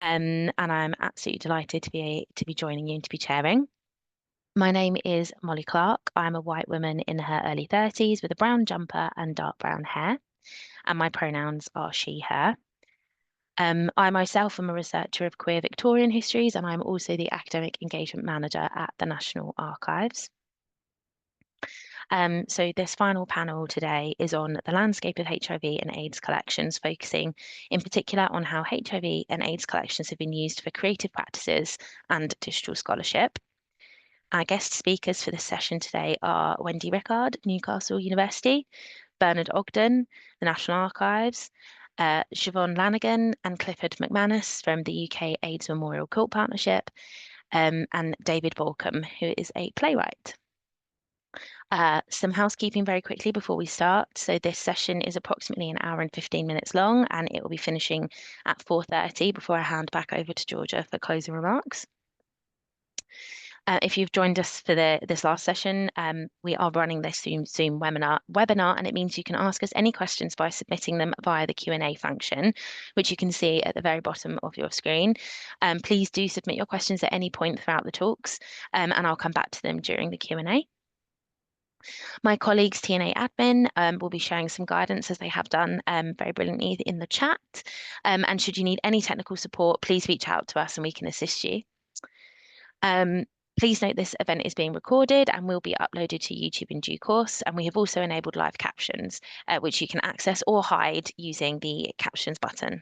and I'm absolutely delighted to be joining you and to be chairing. My name is Molly Clark. I'm a white woman in her early 30s with a brown jumper and dark brown hair, and my pronouns are she, her. I myself am a researcher of queer Victorian histories, and I'm also the academic engagement manager at the National Archives. So this final panel today is on the landscape of HIV and AIDS collections, focusing in particular on how HIV and AIDS collections have been used for creative practices and digital scholarship. Our guest speakers for this session today are Wendy Rickard, Newcastle University, Bernard Ogden, the National Archives, Siobhan Lanigan and Clifford McManus from the UK AIDS Memorial Quilt Partnership, and David Balcombe, who is a playwright. Some housekeeping very quickly before we start. So this session is approximately an hour and 15 minutes long, and it will be finishing at 4:30 before I hand back over to Georgia for closing remarks. If you've joined us for this last session, we are running this Zoom webinar, and it means you can ask us any questions by submitting them via the Q&A function, which you can see at the very bottom of your screen. Please do submit your questions at any point throughout the talks, and I'll come back to them during the Q&A. My colleagues, TNA admin, will be sharing some guidance as they have done very brilliantly in the chat. And should you need any technical support, please reach out to us and we can assist you. Please note this event is being recorded and will be uploaded to YouTube in due course. And we have also enabled live captions, which you can access or hide using the captions button.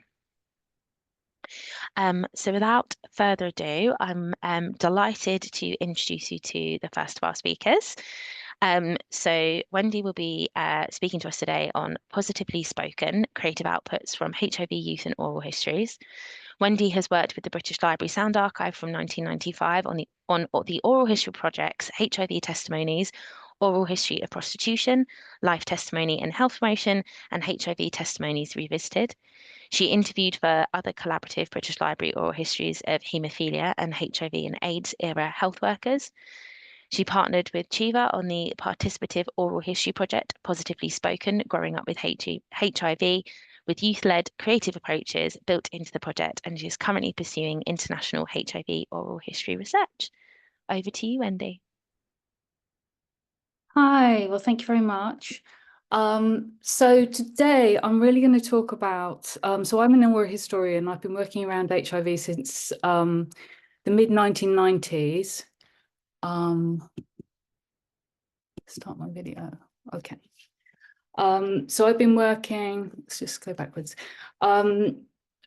So without further ado, I'm delighted to introduce you to the first of our speakers. So Wendy will be speaking to us today on Positively Spoken, Creative Outputs from HIV Youth and Oral Histories. Wendy has worked with the British Library Sound Archive from 1995 on the oral history projects HIV Testimonies, Oral History of Prostitution, Life Testimony and Health Promotion, and HIV Testimonies Revisited. She interviewed for other collaborative British Library oral histories of haemophilia and HIV and AIDS era health workers. She partnered with Chiva on the participative oral history project, Positively Spoken, Growing Up with HIV, with youth-led creative approaches built into the project, and she is currently pursuing international HIV oral history research. Over to you, Wendy. Hi, well, thank you very much. So today I'm really going to talk about, so I'm an oral historian. I've been working around HIV since the mid-1990s. Start my video. Okay. So I've been working, let's just go backwards,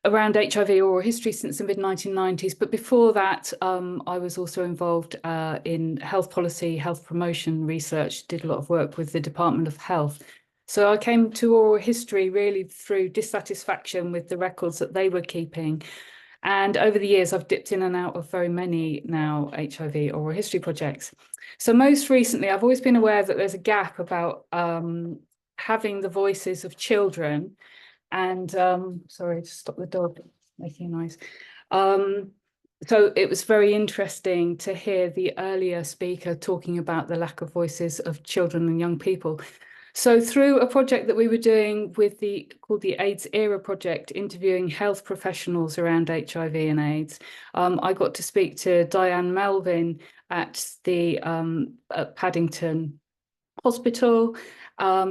around HIV oral history since the mid-1990s. But before that, I was also involved in health policy, health promotion research, did a lot of work with the Department of Health. So I came to oral history really through dissatisfaction with the records that they were keeping. And over the years, I've dipped in and out of very many now HIV oral history projects. So most recently, I've always been aware that there's a gap about having the voices of children. And sorry, just stop the dog making a noise. So it was very interesting to hear the earlier speaker talking about the lack of voices of children and young people. So through a project that we were doing with called the AIDS Era Project, interviewing health professionals around HIV and AIDS, I got to speak to Diane Melvin at the at Paddington Hospital.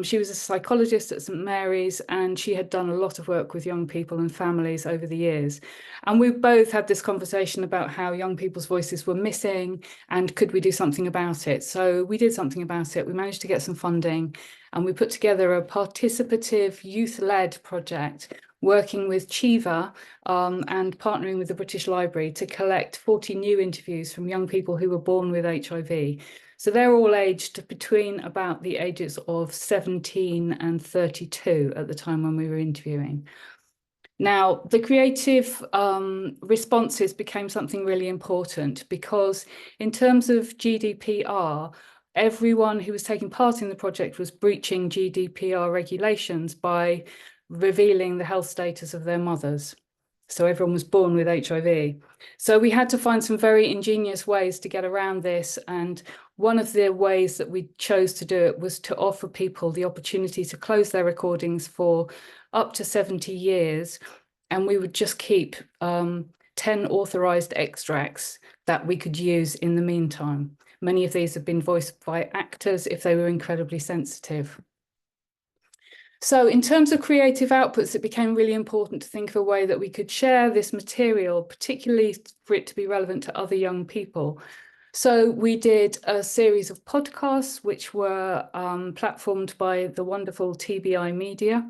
She was a psychologist at St Mary's, and she had done a lot of work with young people and families over the years. And we both had this conversation about how young people's voices were missing and could we do something about it. So we did something about it. We managed to get some funding and we put together a participative youth-led project working with Chiva and partnering with the British Library to collect 40 new interviews from young people who were born with HIV. So they're all aged between about the ages of 17 and 32 at the time when we were interviewing. Now, the creative responses became something really important because in terms of GDPR, everyone who was taking part in the project was breaching GDPR regulations by revealing the health status of their mothers. So everyone was born with HIV. So we had to find some very ingenious ways to get around this. And one of the ways that we chose to do it was to offer people the opportunity to close their recordings for up to 70 years. And we would just keep 10 authorised extracts that we could use in the meantime. Many of these have been voiced by actors if they were incredibly sensitive. So in terms of creative outputs, it became really important to think of a way that we could share this material, particularly for it to be relevant to other young people. So we did a series of podcasts, which were platformed by the wonderful TBI Media.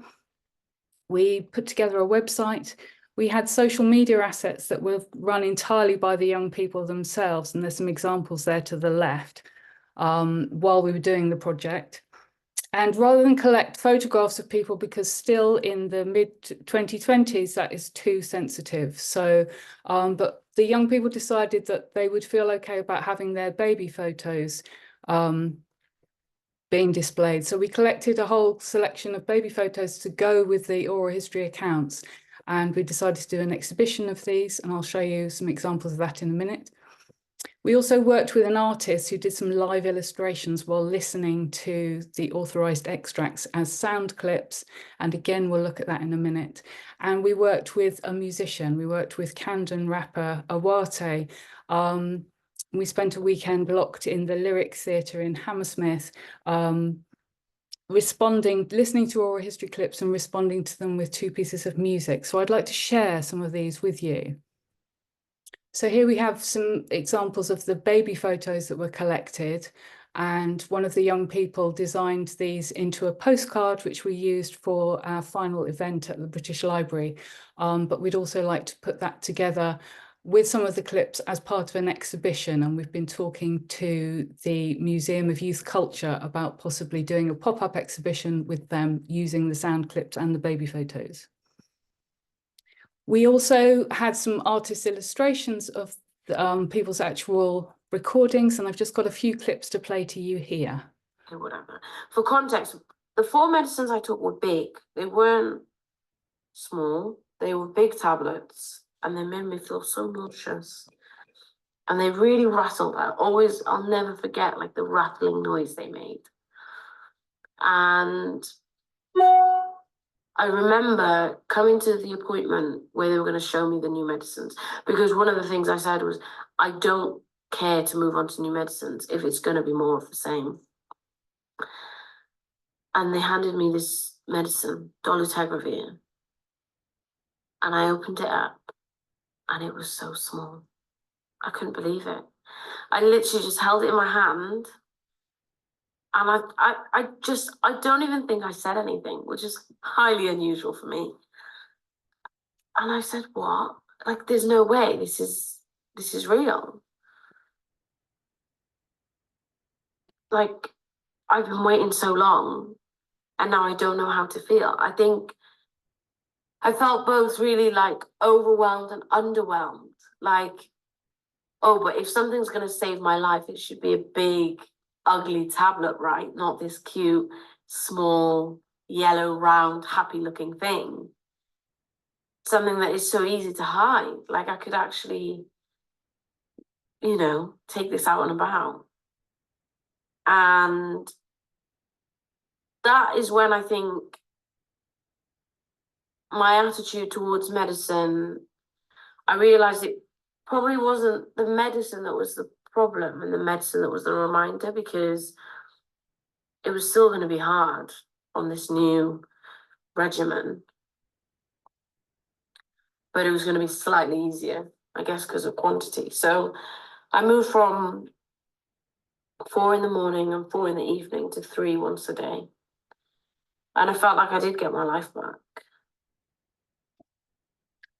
We put together a website. We had social media assets that were run entirely by the young people themselves. And there's some examples there to the left while we were doing the project. And rather than collect photographs of people, because still in the mid-2020s, that is too sensitive. So, but the young people decided that they would feel okay about having their baby photos being displayed. So we collected a whole selection of baby photos to go with the oral history accounts. And we decided to do an exhibition of these, and I'll show you some examples of that in a minute. We also worked with an artist who did some live illustrations while listening to the authorised extracts as sound clips. And again, we'll look at that in a minute. And we worked with a musician. We worked with Camden rapper Awate. We spent a weekend locked in the Lyric Theatre in Hammersmith, listening to oral history clips and responding to them with 2 pieces of music. So I'd like to share some of these with you. So here we have some examples of the baby photos that were collected, and one of the young people designed these into a postcard which we used for our final event at the British Library. But we'd also like to put that together with some of the clips as part of an exhibition, and we've been talking to the Museum of Youth Culture about possibly doing a pop-up exhibition with them using the sound clips and the baby photos. We also had some artist illustrations of people's actual recordings, and I've just got a few clips to play to you here. Okay, whatever. For context, the 4 medicines I took were big. They weren't small. They were big tablets, and they made me feel so nauseous. And they really rattled. I'll never forget like the rattling noise they made. And I remember coming to the appointment where they were going to show me the new medicines, because one of the things I said was, I don't care to move on to new medicines if it's going to be more of the same. And they handed me this medicine, dolutegravir, and I opened it up, and it was so small. I couldn't believe it. I literally just held it in my hand. And I don't even think I said anything, which is highly unusual for me. And I said, what? Like, there's no way this is real. Like, I've been waiting so long, and now I don't know how to feel. I think I felt both really like overwhelmed and underwhelmed. Like, oh, but if something's going to save my life, it should be a big, ugly tablet, right? Not this cute, small, yellow, round, happy-looking thing. Something that is so easy to hide. Like, I could actually, you know, take this out and about. And that is when I think my attitude towards medicine, I realized it probably wasn't the medicine that was the problem and the medicine that was the reminder, because it was still going to be hard on this new regimen, but it was going to be slightly easier, I guess, because of quantity. So I moved from 4 in the morning and 4 in the evening to 3 once a day, and I felt like I did get my life back.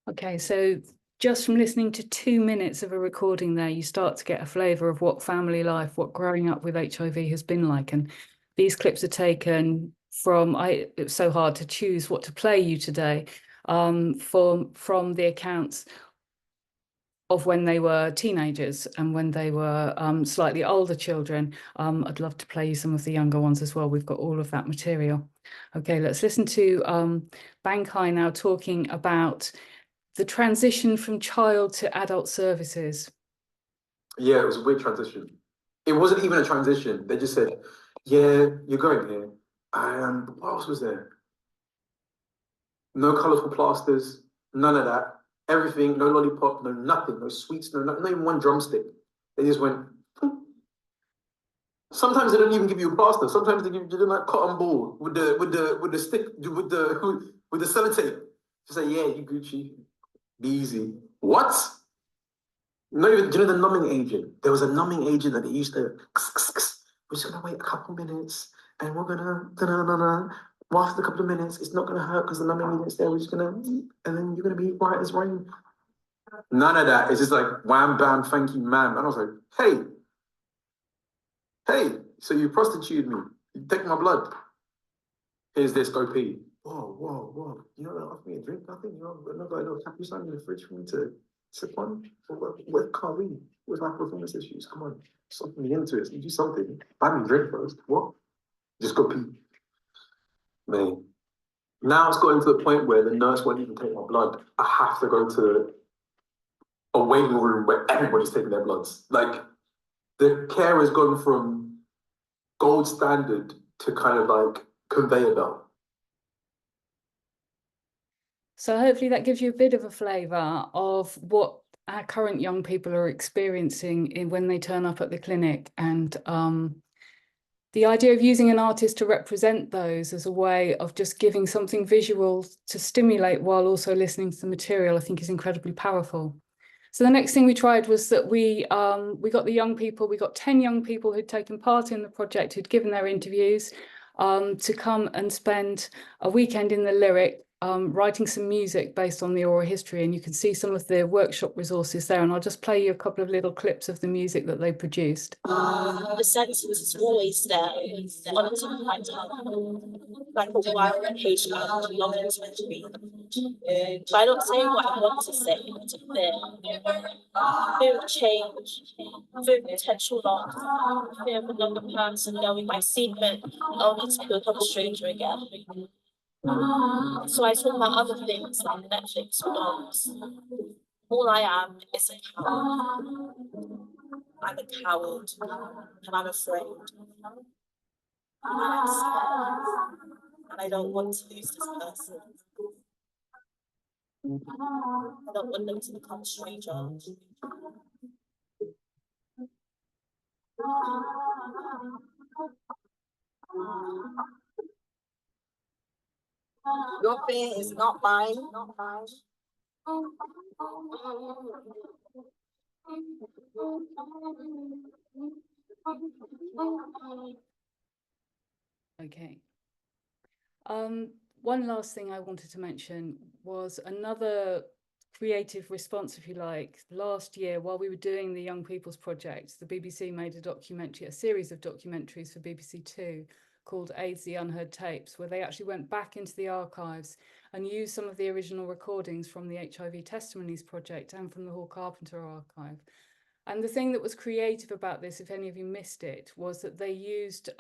Okay, so just from listening to 2 minutes of a recording there, you start to get a flavour of what family life, what growing up with HIV has been like. And these clips are taken from, it's so hard to choose what to play you today, from the accounts of when they were teenagers and when they were slightly older children. I'd love to play you some of the younger ones as well. We've got all of that material. Okay, let's listen to Bankai now talking about the transition from child to adult services. Yeah, it was a weird transition. It wasn't even a transition. They just said, yeah, you're going here. And what else was there? No colourful plasters, none of that. everything, no lollipop, no nothing, no sweets, no, not even one drumstick. They just went. Sometimes they don't even give you a plaster. Sometimes they give you like cotton ball with the stick with the sellotape. To say, yeah, you Gucci, be easy. What? Not even, do you know the numbing agent? There was a numbing agent that they used to. We're just gonna wait a couple minutes, and we're gonna. After a couple of minutes, it's not gonna hurt because the numbing agent's there. We're just gonna, and then you're gonna be white as rain. None of that. It's just like wham bam, thank you, ma'am. And I was like, hey, so you prostituted me. You take my blood. Here's this, go pee. Whoa. You don't offer me a drink, nothing? You know, not got a little Capri Sun in the fridge for me to sip on? Where can't we? Where's my performance issues? Come on, suck me into it. Do something. Buy me a drink first. What? Just go pee. Man. Now it's gotten to the point where the nurse won't even take my blood. I have to go to a waiting room where everybody's taking their bloods. Like, the care has gone from gold standard to kind of like conveyor belt. So hopefully that gives you a bit of a flavour of what our current young people are experiencing when they turn up at the clinic, and the idea of using an artist to represent those as a way of just giving something visual to stimulate while also listening to the material, I think is incredibly powerful. So the next thing we tried was that we got the young people, we got 10 young people who'd taken part in the project, who'd given their interviews, to come and spend a weekend in the Lyric, writing some music based on the oral history. And you can see some of the workshop resources there. And I'll just play you a couple of little clips of the music that they produced. The sense is always there on a different like a wild page out long into the dream. But I don't say what I want to say, it's fear of change, fear of potential loss, fear of another person knowing my secret, only to become a stranger again. So I talk about other things like Netflix films. All I am is a coward. I'm a coward, and I'm afraid. And I'm scared, and I don't want to lose this person. I don't want them to become strangers. Your fear is not mine. Okay. One last thing I wanted to mention was another creative response, if you like. Last year, while we were doing the Young People's Project, the BBC made a series of documentaries for BBC Two called AIDS, the Unheard Tapes, where they actually went back into the archives and used some of the original recordings from the HIV Testimonies Project and from the Hall Carpenter archive. And the thing that was creative about this, if any of you missed it, was that they used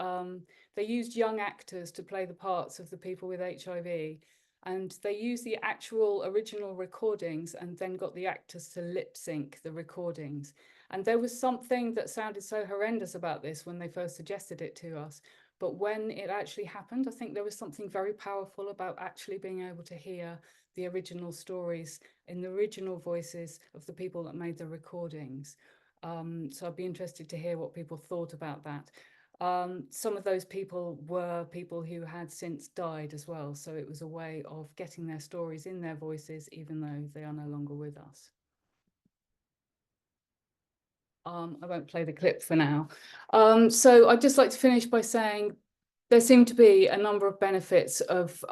young actors to play the parts of the people with HIV, and they used the actual original recordings and then got the actors to lip sync the recordings. And there was something that sounded so horrendous about this when they first suggested it to us. But when it actually happened, I think there was something very powerful about actually being able to hear the original stories in the original voices of the people that made the recordings. So I'd be interested to hear what people thought about that. Some of those people were people who had since died as well. So it was a way of getting their stories in their voices, even though they are no longer with us. I won't play the clip for now. So I'd just like to finish by saying there seem to be a number of benefits of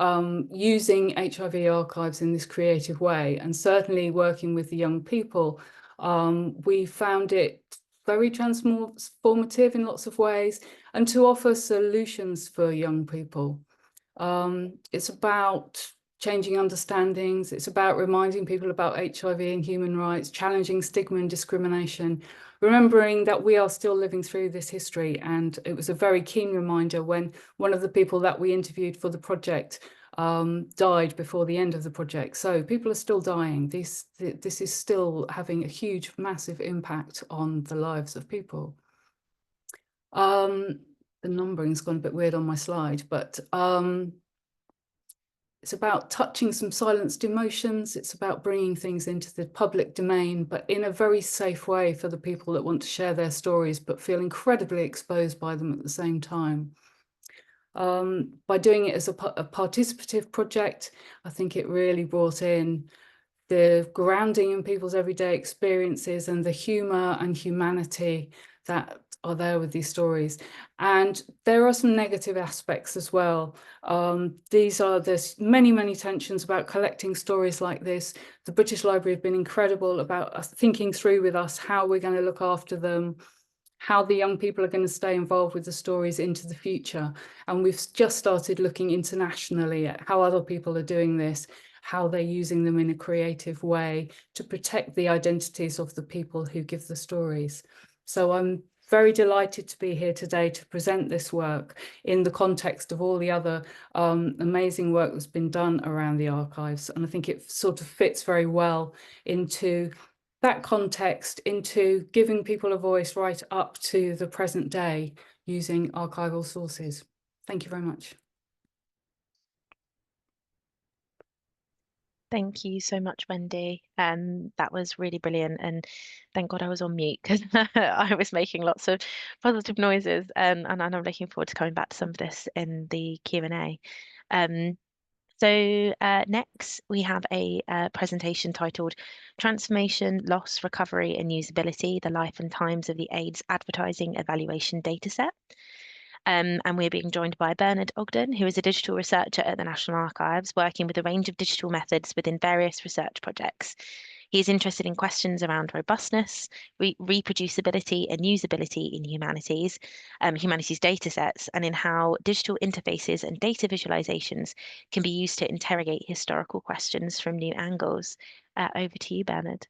using HIV archives in this creative way, and certainly working with the young people. We found it very transformative in lots of ways, and to offer solutions for young people. It's about changing understandings. It's about reminding people about HIV and human rights, challenging stigma and discrimination, remembering that we are still living through this history. And it was a very keen reminder when one of the people that we interviewed for the project died before the end of the project. So people are still dying. This is still having a huge, massive impact on the lives of people. The numbering's gone a bit weird on my slide, but It's about touching some silenced emotions. It's about bringing things into the public domain, but in a very safe way for the people that want to share their stories, but feel incredibly exposed by them at the same time. By doing it as a participative project, I think it really brought in the grounding in people's everyday experiences and the humour and humanity that are there with these stories. And there are some negative aspects as well. There's many tensions about collecting stories like this. The British Library have been incredible about us thinking through with us how we're going to look after them, how the young people are going to stay involved with the stories into the future. And we've just started looking internationally at how other people are doing this, how they're using them in a creative way to protect the identities of the people who give the stories. So I'm very delighted to be here today to present this work in the context of all the other amazing work that's been done around the archives. And I think it sort of fits very well into that context, into giving people a voice right up to the present day using archival sources. Thank you very much. Thank you so much, Wendy. That was really brilliant, and thank God I was on mute because I was making lots of positive noises, and I'm looking forward to coming back to some of this in the Q&A. So next we have a presentation titled Transformation, Loss, Recovery and Usability, the Life and Times of the AIDS Advertising Evaluation Dataset. And we're being joined by Bernard Ogden, who is a digital researcher at the National Archives, working with a range of digital methods within various research projects. He is interested in questions around robustness, reproducibility and usability in humanities data sets, and in how digital interfaces and data visualizations can be used to interrogate historical questions from new angles. Over to you, Bernard.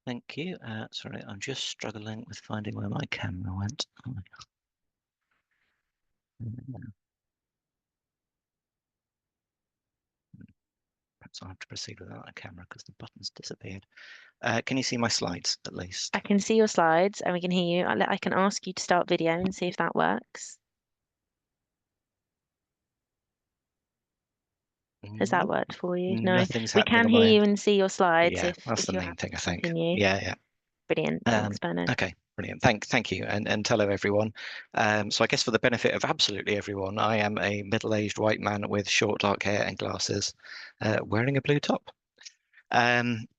Thank you. Sorry, I'm just struggling with finding where my camera went. Oh my God. Perhaps I'll have to proceed without a camera because the button's disappeared. Can you see my slides at least? I can see your slides and we can hear you. I can ask you to start video and see if that works. Has that worked for you? No, Nothing's we happening can on hear my you end. and see your slides Yeah, if that's the you're main happy thing, I to think. continue. Yeah. Brilliant. Thanks, Bernard. Okay, brilliant. Thank you. And hello, everyone. So I guess for the benefit of absolutely everyone, I am a middle-aged white man with short dark hair and glasses, wearing a blue top.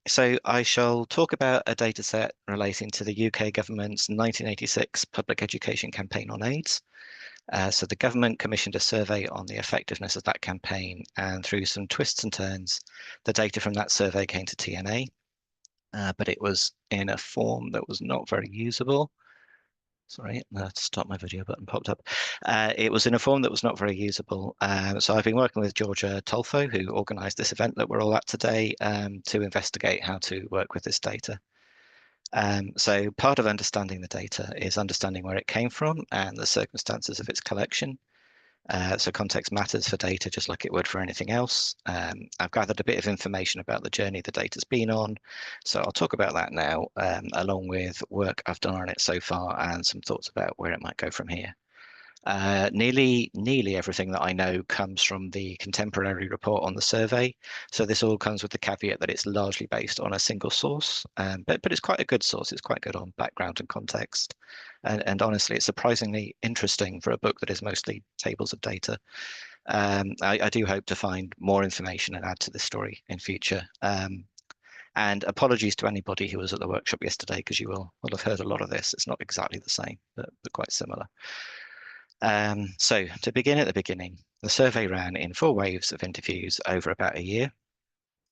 So I shall talk about a data set relating to the UK government's 1986 public education campaign on AIDS. So the government commissioned a survey on the effectiveness of that campaign, and through some twists and turns, the data from that survey came to TNA, but it was in a form that was not very usable. Sorry, the stop my video button popped up. It was in a form that was not very usable. So I've been working with Georgia Tolfo, who organised this event that we're all at today, to investigate how to work with this data. So part of understanding the data is understanding where it came from and the circumstances of its collection. So context matters for data just like it would for anything else. I've gathered a bit of information about the journey the data's been on, so I'll talk about that now, along with work I've done on it so far and some thoughts about where it might go from here. Nearly everything that I know comes from the contemporary report on the survey. So this all comes with the caveat that it's largely based on a single source, but it's quite a good source. It's quite good on background and context. And honestly, it's surprisingly interesting for a book that is mostly tables of data. I do hope to find more information and add to this story in future. And apologies to anybody who was at the workshop yesterday, because you will have heard a lot of this. It's not exactly the same, but quite similar. So to begin at the beginning, the survey ran in 4 waves of interviews over about a year.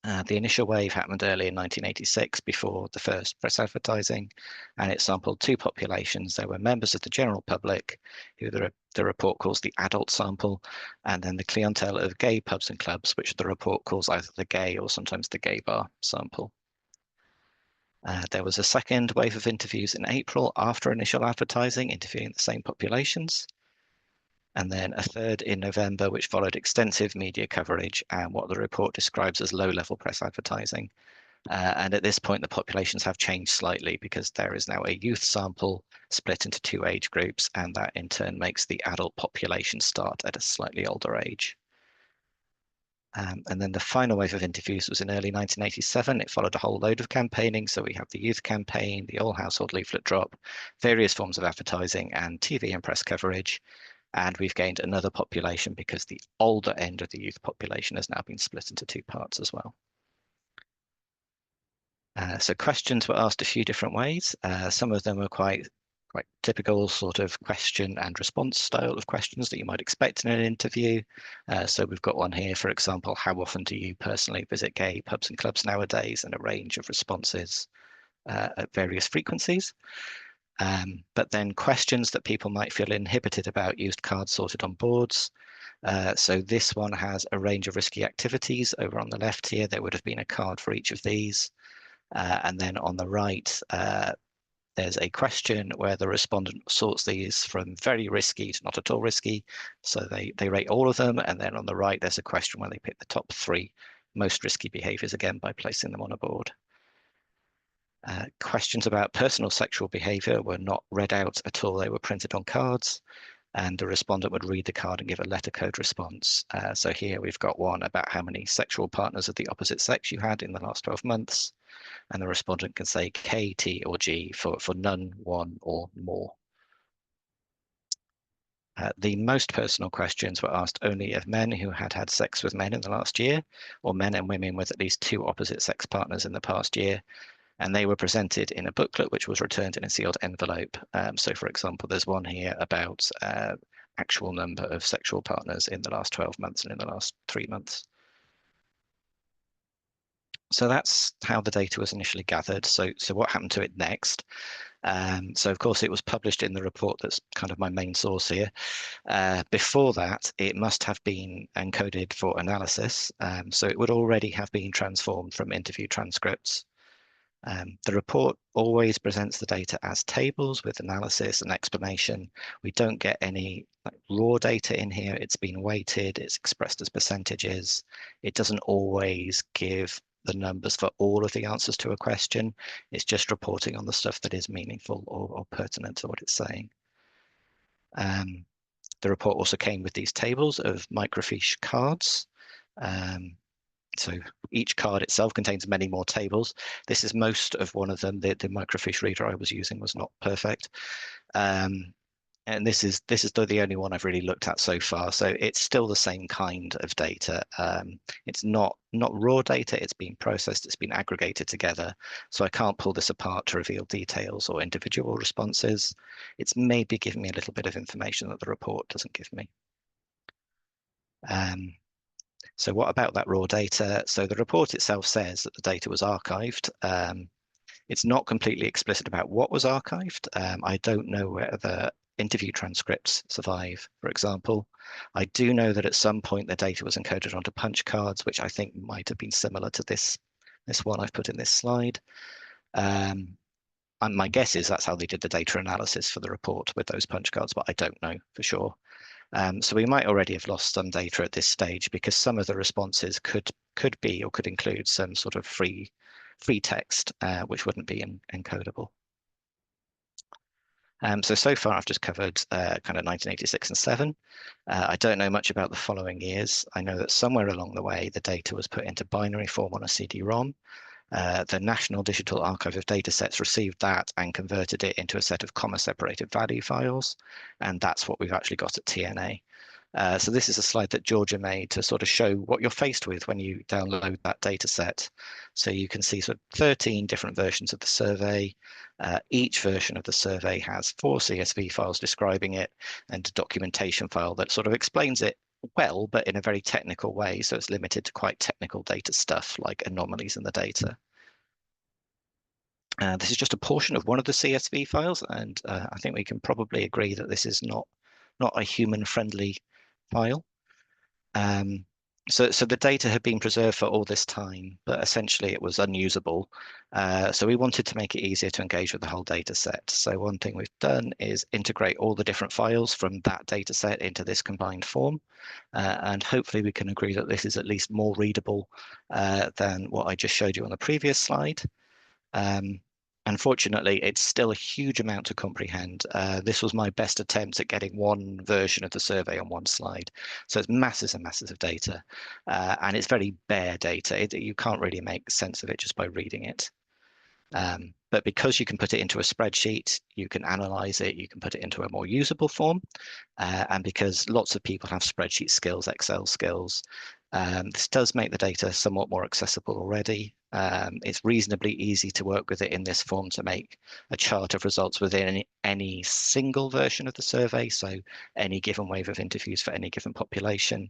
The initial wave happened early in 1986 before the first press advertising, and it sampled 2 populations. There were members of the general public, who the report calls the adult sample, and then the clientele of gay pubs and clubs, which the report calls either the gay or sometimes the gay bar sample. There was a second wave of interviews in April after initial advertising, interviewing the same populations. And then a third in November, which followed extensive media coverage and what the report describes as low-level press advertising. And at this point, the populations have changed slightly because there is now a youth sample split into 2 age groups, and that in turn makes the adult population start at a slightly older age. And then the final wave of interviews was in early 1987. It followed a whole load of campaigning. So we have the youth campaign, the all household leaflet drop, various forms of advertising and TV and press coverage. And we've gained another population because the older end of the youth population has now been split into 2 parts as well. So questions were asked a few different ways. Some of them were quite typical sort of question and response style of questions that you might expect in an interview. So we've got one here, for example, how often do you personally visit gay pubs and clubs nowadays? And a range of responses at various frequencies. But then questions that people might feel inhibited about used cards sorted on boards. So this one has a range of risky activities. Over on the left here, there would have been a card for each of these. And then on the right, there's a question where the respondent sorts these from very risky to not at all risky. So they rate all of them. And then on the right, there's a question where they pick the top 3 most risky behaviors, again, by placing them on a board. Questions about personal sexual behavior were not read out at all. They were printed on cards, and the respondent would read the card and give a letter code response. So here we've got one about how many sexual partners of the opposite sex you had in the last 12 months. And the respondent can say K, T, or G for none, one, or more. The most personal questions were asked only of men who had had sex with men in the last year, or men and women with at least 2 opposite sex partners in the past year. And they were presented in a booklet which was returned in a sealed envelope. So, for example, there's one here about actual number of sexual partners in the last 12 months and in the last 3 months. So that's how the data was initially gathered. So what happened to it next? So of course it was published in the report that's kind of my main source here. Before that, it must have been encoded for analysis. So it would already have been transformed from interview transcripts. The report always presents the data as tables with analysis and explanation. We don't get any raw data in here. It's been weighted, it's expressed as percentages. It doesn't always give the numbers for all of the answers to a question. It's just reporting on the stuff that is meaningful or pertinent to what it's saying. The report also came with these tables of microfiche cards. So each card itself contains many more tables. This is most of one of them. The microfiche reader I was using was not perfect. And this is the only one I've really looked at so far. So it's still the same kind of data. It's not raw data. It's been processed. It's been aggregated together. So I can't pull this apart to reveal details or individual responses. It's maybe giving me a little bit of information that the report doesn't give me. So what about that raw data? So the report itself says that the data was archived. It's not completely explicit about what was archived. I don't know whether interview transcripts survive, for example. I do know that at some point the data was encoded onto punch cards, which I think might have been similar to this one I've put in this slide. And my guess is that's how they did the data analysis for the report with those punch cards, but I don't know for sure. So we might already have lost some data at this stage because some of the responses could be or could include some sort of free text, which wouldn't be encodable. So far I've just covered kind of 1986 and 7. I don't know much about the following years. I know that somewhere along the way the data was put into binary form on a CD-ROM. The National Digital Archive of Datasets received that and converted it into a set of comma-separated value files, and that's what we've actually got at TNA. So this is a slide that Georgia made to sort of show what you're faced with when you download that data set. So you can see sort of 13 different versions of the survey. Each version of the survey has 4 CSV files describing it and a documentation file that sort of explains it well, but in a very technical way. So it's limited to quite technical data stuff like anomalies in the data. This is just a portion of one of the CSV files, and I think we can probably agree that this is not a human-friendly file. So the data had been preserved for all this time, but essentially it was unusable. So we wanted to make it easier to engage with the whole data set. So one thing we've done is integrate all the different files from that data set into this combined form. And hopefully we can agree that this is at least more readable than what I just showed you on the previous slide. Unfortunately, it's still a huge amount to comprehend. This was my best attempt at getting one version of the survey on one slide. So it's masses and masses of data, and it's very bare data. You can't really make sense of it just by reading it. But because you can put it into a spreadsheet, you can analyze it, you can put it into a more usable form. And because lots of people have spreadsheet skills, Excel skills, this does make the data somewhat more accessible already. It's reasonably easy to work with it in this form to make a chart of results within any single version of the survey. So any given wave of interviews for any given population.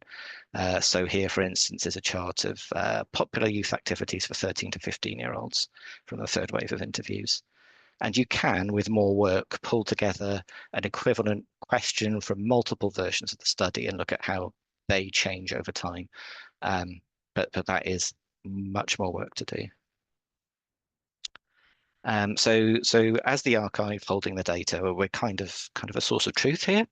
So here, for instance, is a chart of popular youth activities for 13 to 15-year-olds from the third wave of interviews. And you can, with more work, pull together an equivalent question from multiple versions of the study and look at how they change over time. But that is much more work to do. So as the archive holding the data, we're kind of a source of truth here.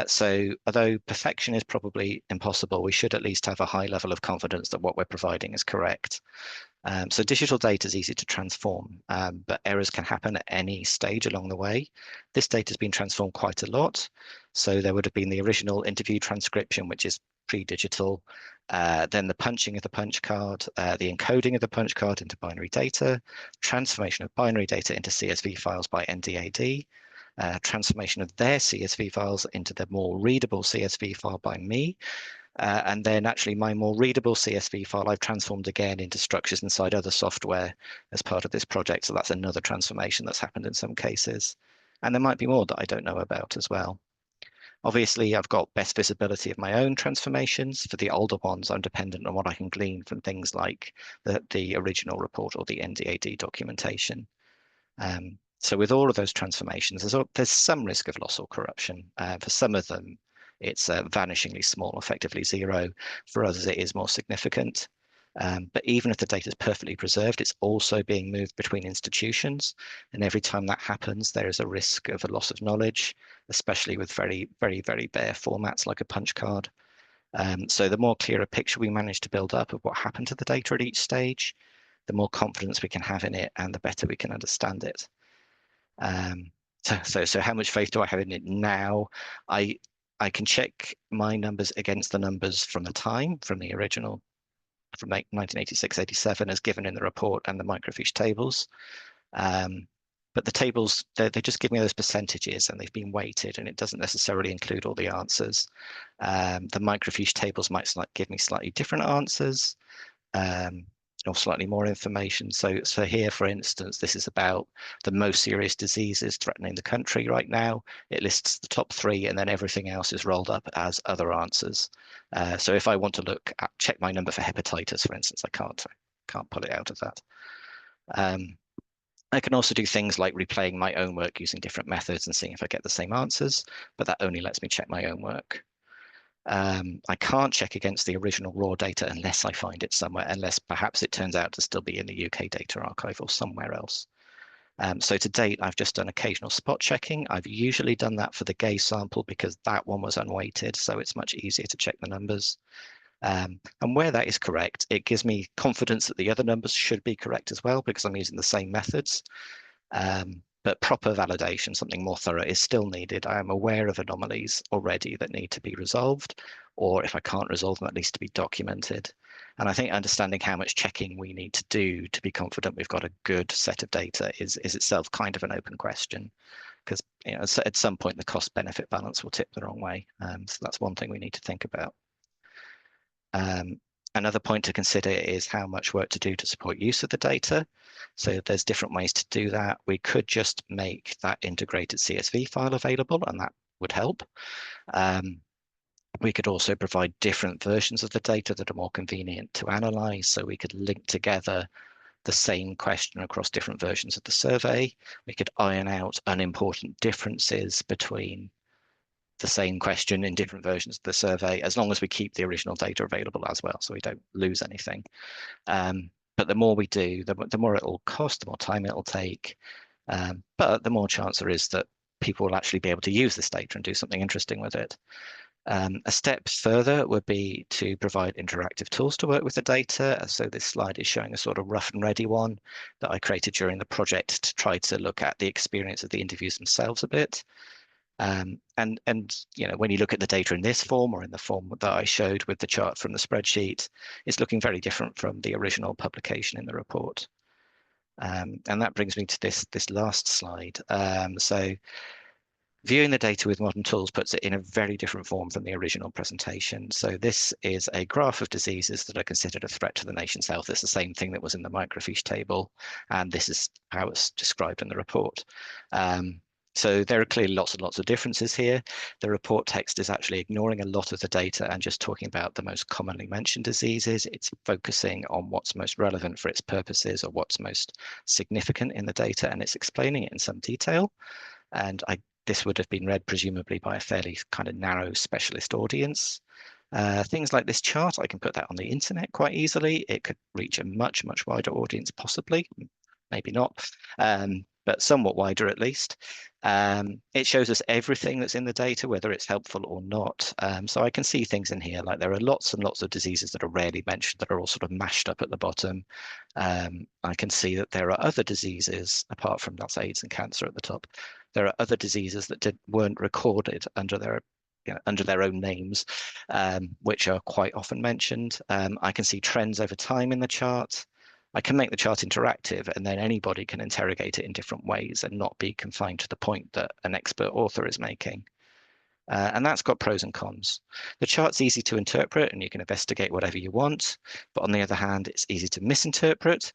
So although perfection is probably impossible, we should at least have a high level of confidence that what we're providing is correct. So digital data is easy to transform, but errors can happen at any stage along the way. This data has been transformed quite a lot. So there would have been the original interview transcription, which is pre-digital, then the punching of the punch card, the encoding of the punch card into binary data, transformation of binary data into CSV files by NDAD, transformation of their CSV files into the more readable CSV file by me, and then actually my more readable CSV file I've transformed again into structures inside other software as part of this project. So that's another transformation that's happened in some cases. And there might be more that I don't know about as well. Obviously, I've got best visibility of my own transformations. For the older ones, I'm dependent on what I can glean from things like the original report or the NDAD documentation. So with all of those transformations, there's some risk of loss or corruption. For some of them, it's vanishingly small, effectively zero. For others, it is more significant. But even if the data is perfectly preserved, it's also being moved between institutions. And every time that happens, there is a risk of a loss of knowledge, especially with very, very, very bare formats like a punch card. So the more clear a picture we manage to build up of what happened to the data at each stage, the more confidence we can have in it and the better we can understand it. So how much faith do I have in it now? I can check my numbers against the numbers from the time, from the original, from 1986-87 as given in the report and the microfiche tables. But the tables, they just give me those percentages and they've been weighted and it doesn't necessarily include all the answers. The microfiche tables might give me slightly different answers. Or slightly more information. So here, for instance, this is about the most serious diseases threatening the country right now. It lists the top 3 and then everything else is rolled up as other answers. So if I want to check my number for hepatitis, for instance, I can't pull it out of that. I can also do things like replaying my own work using different methods and seeing if I get the same answers, but that only lets me check my own work. I can't check against the original raw data unless I find it somewhere, unless perhaps it turns out to still be in the UK data archive or somewhere else. So to date, I've just done occasional spot checking. I've usually done that for the gay sample because that one was unweighted, so it's much easier to check the numbers. And where that is correct, it gives me confidence that the other numbers should be correct as well because I'm using the same methods. But proper validation, something more thorough, is still needed. I am aware of anomalies already that need to be resolved, or if I can't resolve them, at least to be documented. And I think understanding how much checking we need to do to be confident we've got a good set of data is itself kind of an open question, because at some point the cost-benefit balance will tip the wrong way. So that's one thing we need to think about. Another point to consider is how much work to do to support use of the data. So there's different ways to do that. We could just make that integrated CSV file available, and that would help. We could also provide different versions of the data that are more convenient to analyze. So we could link together the same question across different versions of the survey. We could iron out unimportant differences between the same question in different versions of the survey, as long as we keep the original data available as well, so we don't lose anything. But the more we do, the more it will cost, the more time it will take, but the more chance there is that people will actually be able to use this data and do something interesting with it. A step further would be to provide interactive tools to work with the data. So this slide is showing a sort of rough and ready one that I created during the project to try to look at the experience of the interviews themselves a bit. And you know, when you look at the data in this form or in the form that I showed with the chart from the spreadsheet, it's looking very different from the original publication in the report. And that brings me to this last slide. So viewing the data with modern tools puts it in a very different form from the original presentation. So this is a graph of diseases that are considered a threat to the nation's health. It's the same thing that was in the microfiche table, and this is how it's described in the report. So there are clearly lots and lots of differences here. The report text is actually ignoring a lot of the data and just talking about the most commonly mentioned diseases. It's focusing on what's most relevant for its purposes or what's most significant in the data, and it's explaining it in some detail. And this would have been read presumably by a fairly kind of narrow specialist audience. Things like this chart, I can put that on the internet quite easily. It could reach a much, much wider audience, possibly, maybe not, but somewhat wider at least. It shows us everything that's in the data, whether it's helpful or not. So I can see things in here, like there are lots and lots of diseases that are rarely mentioned that are all sort of mashed up at the bottom. I can see that there are other diseases, apart from that's AIDS and cancer at the top. There are other diseases that weren't recorded under their own names, which are quite often mentioned. I can see trends over time in the chart. I can make the chart interactive, and then anybody can interrogate it in different ways and not be confined to the point that an expert author is making. And that's got pros and cons. The chart's easy to interpret and you can investigate whatever you want, but on the other hand, it's easy to misinterpret.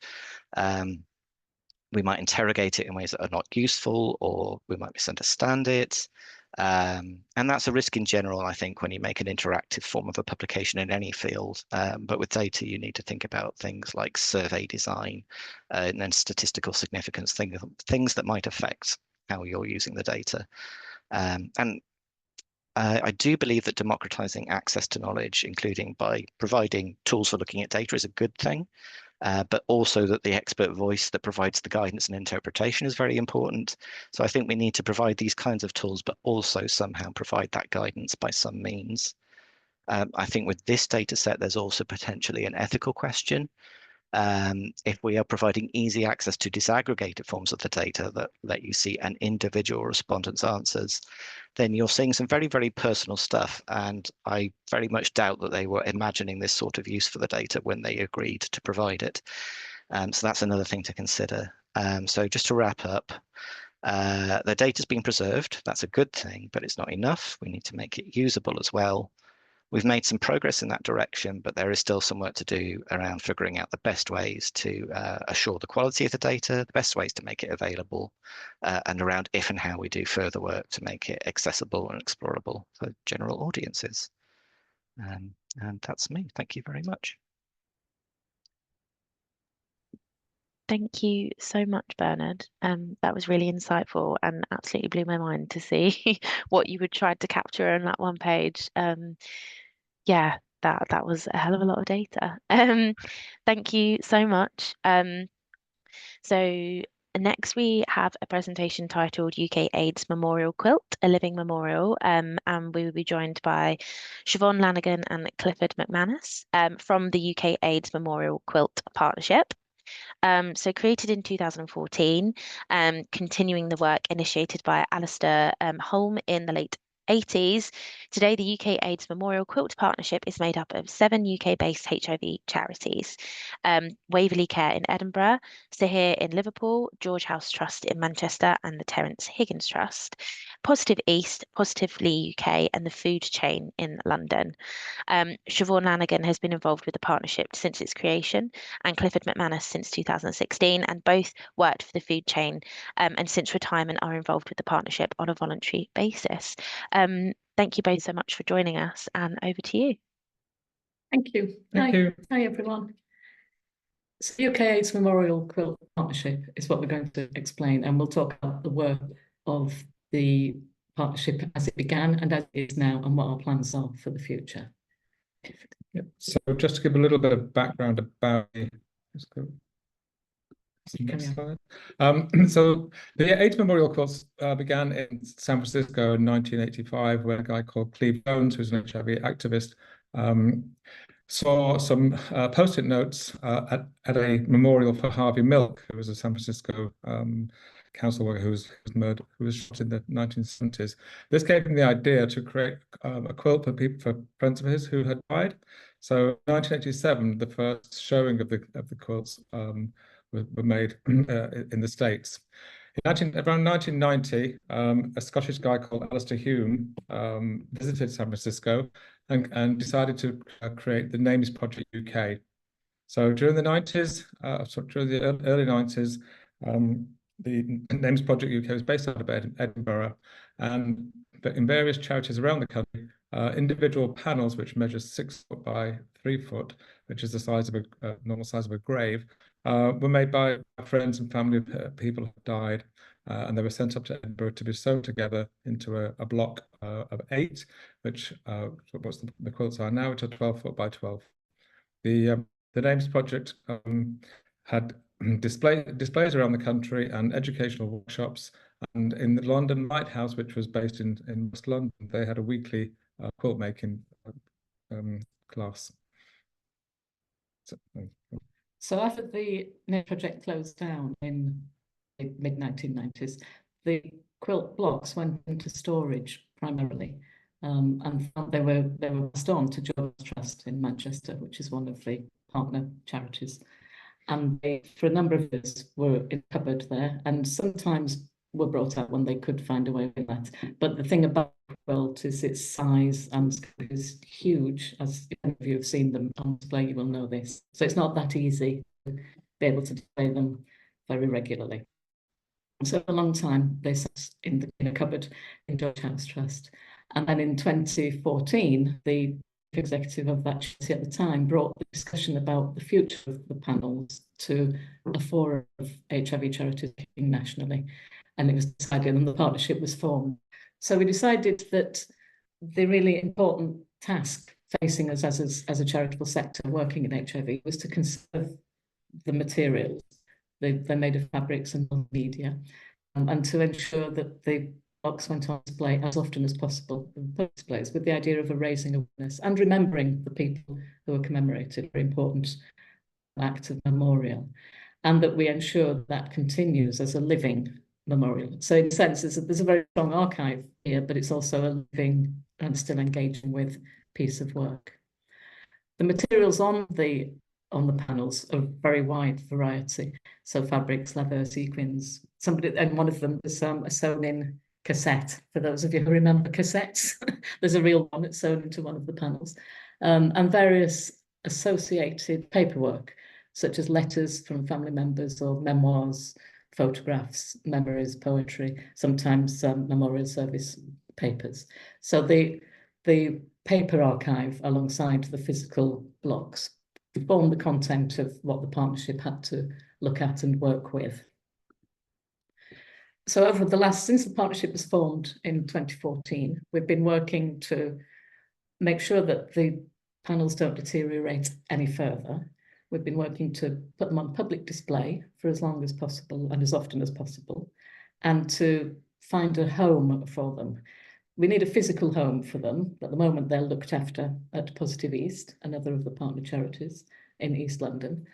We might interrogate it in ways that are not useful, or we might misunderstand it. And that's a risk in general, I think, when you make an interactive form of a publication in any field. But with data, you need to think about things like survey design and then statistical significance, things that might affect how you're using the data. I do believe that democratizing access to knowledge, including by providing tools for looking at data, is a good thing. But also that the expert voice that provides the guidance and interpretation is very important. So I think we need to provide these kinds of tools, but also somehow provide that guidance by some means. I think with this data set, there's also potentially an ethical question. If we are providing easy access to disaggregated forms of the data that let you see an individual respondent's answers, then you're seeing some very, very personal stuff. And I very much doubt that they were imagining this sort of use for the data when they agreed to provide it. So that's another thing to consider. So just to wrap up, the data's been preserved. That's a good thing, but it's not enough. We need to make it usable as well. We've made some progress in that direction, but there is still some work to do around figuring out the best ways to assure the quality of the data, the best ways to make it available, and around if and how we do further work to make it accessible and explorable for general audiences. And that's me. Thank you very much. Thank you so much, Bernard. That was really insightful and absolutely blew my mind to see what you had tried to capture in that one page. Yeah, that was a hell of a lot of data. Thank you so much. So next we have a presentation titled UK AIDS Memorial Quilt, a Living Memorial, and we will be joined by Siobhan Lanigan and Clifford McManus from the UK AIDS Memorial Quilt Partnership. So created in 2014, continuing the work initiated by Alistair Holm in the late 80s. Today, the UK AIDS Memorial Quilt Partnership is made up of 7 UK-based HIV charities: Waverley Care in Edinburgh, Sahir in Liverpool, George House Trust in Manchester, and the Terence Higgins Trust, Positive East, Positively UK, and the Food Chain in London. Siobhan Lanigan has been involved with the partnership since its creation, and Clifford McManus since 2016, and both worked for the Food Chain and since retirement are involved with the partnership on a voluntary basis. Thank you both so much for joining us, and over to you. Thank you. Thank you. Hi, everyone. So the UK AIDS Memorial Quilt Partnership is what we're going to explain, and we'll talk about the work of the partnership as it began and as it is now, and what our plans are for the future. Yep. So just to give a little bit of background about let's go. Next slide. So the AIDS Memorial Course began in San Francisco in 1985 when a guy called Cleve Jones, who's an HIV activist, saw some post-it notes at a memorial for Harvey Milk, who was a San Francisco council worker who was murdered, who was shot in the 1970s. This gave him the idea to create a quilt for friends of his who had died. So in 1987, the first showing of the quilts were made in the States. Around 1990, a Scottish guy called Alistair Hume visited San Francisco and decided to create the Names Project UK. So during the 90s, during the early 90s, the Names Project UK was based out of Edinburgh, and in various charities around the country, individual panels which measure 6 foot by 3 foot, which is the size of a normal size of a grave, were made by friends and family of people who died, and they were sent up to Edinburgh to be sewn together into a block of 8, which what the quilts are now, which are 12 foot by 12. The Names Project had displays around the country and educational workshops, and in the London Lighthouse, which was based in West London, they had a weekly quilt making class. So after the Names Project closed down in the mid-1990s, the quilt blocks went into storage primarily, and they were passed on to Jones Trust in Manchester, which is one of the partner charities. And they, for a number of years, were in a cupboard there, and sometimes were brought out when they could find a way with that. But the thing about the quilt is its size and scope is huge. As if any of you have seen them on display, you will know this. So it's not that easy to be able to display them very regularly. So for a long time, they sat in a cupboard in George House Trust. And then in 2014, the executive of that charity at the time brought the discussion about the future of the panels to a forum of HIV charities nationally, and it was decided and the partnership was formed. So we decided that the really important task facing us as a charitable sector working in HIV was to conserve the materials. They're made of fabrics and media, and to ensure that the blocks went on display as often as possible in public displays, with the idea of raising awareness and remembering the people who were commemorated, very important act of memorial, and that we ensure that continues as a living memorial. So in a sense, there's a very strong archive here, but it's also a living and still engaging with piece of work. The materials on the panels are very wide variety. So fabrics, leather, sequins. And one of them is a sewn-in cassette. For those of you who remember cassettes, there's a real one that's sewn into one of the panels, and various associated paperwork, such as letters from family members or memoirs, photographs, memories, poetry, sometimes memorial service papers. So the paper archive alongside the physical blocks form the content of what the partnership had to look at and work with. So since the partnership was formed in 2014, we've been working to make sure that the panels don't deteriorate any further. We've been working to put them on public display for as long as possible and as often as possible, and to find a home for them. We need a physical home for them. At the moment, they're looked after at Positive East, another of the partner charities in East London.